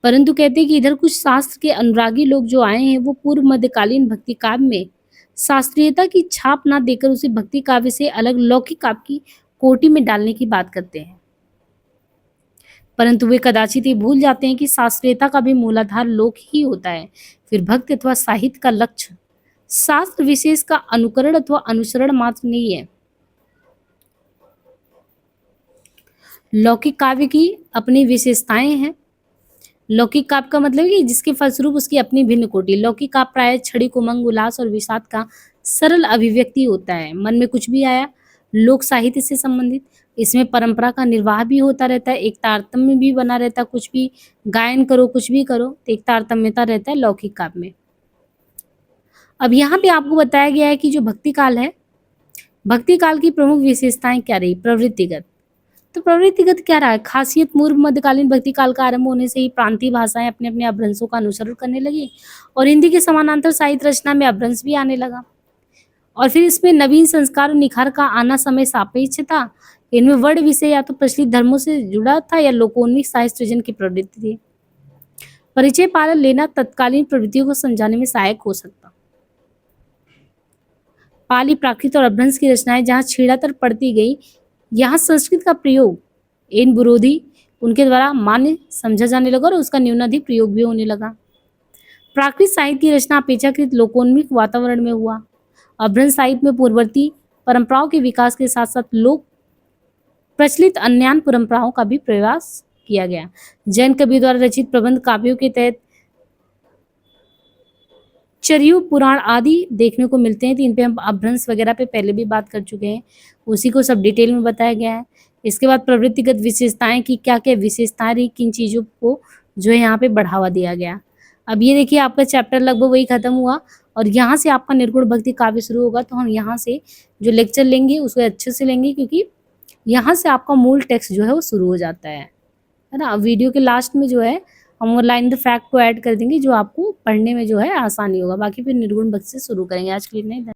परंतु कहते हैं कि इधर कुछ शास्त्र के अनुरागी लोग जो आए हैं वो पूर्व मध्यकालीन भक्ति काव्य में शास्त्रीयता की छाप ना देकर उसे भक्ति काव्य से अलग लौकिक काव्य की कोटि में डालने की बात करते हैं। परंतु वे कदाचित ये भूल जाते हैं कि शास्त्रीयता का भी मूलाधार लोक ही होता है। फिर भक्ति अथवा साहित्य का लक्ष्य शास्त्र विशेष का अनुकरण अथवा अनुसरण मात्र नहीं है। लौकिक काव्य की अपनी विशेषताएं हैं। लौकिक काव्य का मतलब है कि जिसके फलस्वरूप उसकी अपनी भिन्न कोटि। लौकिक काव्य प्राय क्षणिक उमंग, उल्लास और विषाद का सरल अभिव्यक्ति होता है। मन में कुछ भी आया, लोक साहित्य से संबंधित, इसमें परंपरा का निर्वाह भी होता रहता है, एक तारतम्य भी बना रहता है। कुछ भी गायन करो, कुछ भी करो, तो एक तारतम्यता रहता है लौकिक काव्य में। अब यहाँ पे आपको बताया गया है कि जो भक्ति काल है, भक्ति काल की प्रमुख विशेषताएं क्या रही? प्रवृत्तिगत। तो प्रवृत्तिगत क्या रहा है? खासियत पूर्व मध्यकालीन भक्ति काल का आरंभ होने से ही प्रांतीय भाषाएं अपने अपने अपभ्रंशों का अनुसरण करने लगी और हिंदी के समानांतर साहित्य रचना में अपभ्रंश भी आने लगा। और फिर इसमें नवीन संस्कार और निखार का आना समय सापेक्ष था, इनमें वर्ण विषय या तो प्रचलित धर्मों से जुड़ा था या लोकोन्मुख साहित्य सृजन की प्रवृत्ति थी। परिचय पालन लेना तत्कालीन प्रवृत्तियों को समझाने में सहायक हो सकता। पाली, प्राकृत और अपभ्रंश की रचनाएं जहां छेड़ातर पढ़ती गई, यहाँ संस्कृत का प्रयोग इन विरोधी उनके द्वारा मान्य समझा जाने लगा और उसका न्यूनाधिक प्रयोग भी होने लगा। प्राकृत साहित्य की रचना अपेक्षाकृत लोकोन्मुख वातावरण में हुआ। अपभ्रंश साहित्य में पूर्ववर्ती परंपराओं के विकास के साथ साथ लोक प्रचलित अन्यान्य परंपराओं का भी प्रयास किया गया। जैन कवि द्वारा रचित प्रबंध काव्यों के तहत चरियो पुराण आदि देखने को मिलते हैं। तो इन पे हम अपभ्रंश वगैरह पे पहले भी बात कर चुके हैं, उसी को सब डिटेल में बताया गया है। इसके बाद प्रवृत्तिगत विशेषताएं की क्या क्या विशेषताएं रही, किन चीज़ों को जो है यहाँ पे बढ़ावा दिया गया। अब ये देखिए आपका चैप्टर लगभग वही खत्म हुआ और यहाँ से आपका निर्गुण भक्ति काव्य शुरू होगा। तो हम यहाँ से जो लेक्चर लेंगे उसको अच्छे से लेंगे, क्योंकि यहाँ से आपका मूल टेक्स्ट जो है वो शुरू हो जाता है ना। अब वीडियो के लास्ट में जो है हम लाइन द फैक्ट को ऐड कर देंगे, जो आपको पढ़ने में जो है आसानी होगा। बाकी फिर निर्गुण भक्ति से शुरू करेंगे। आज के लिए नहीं।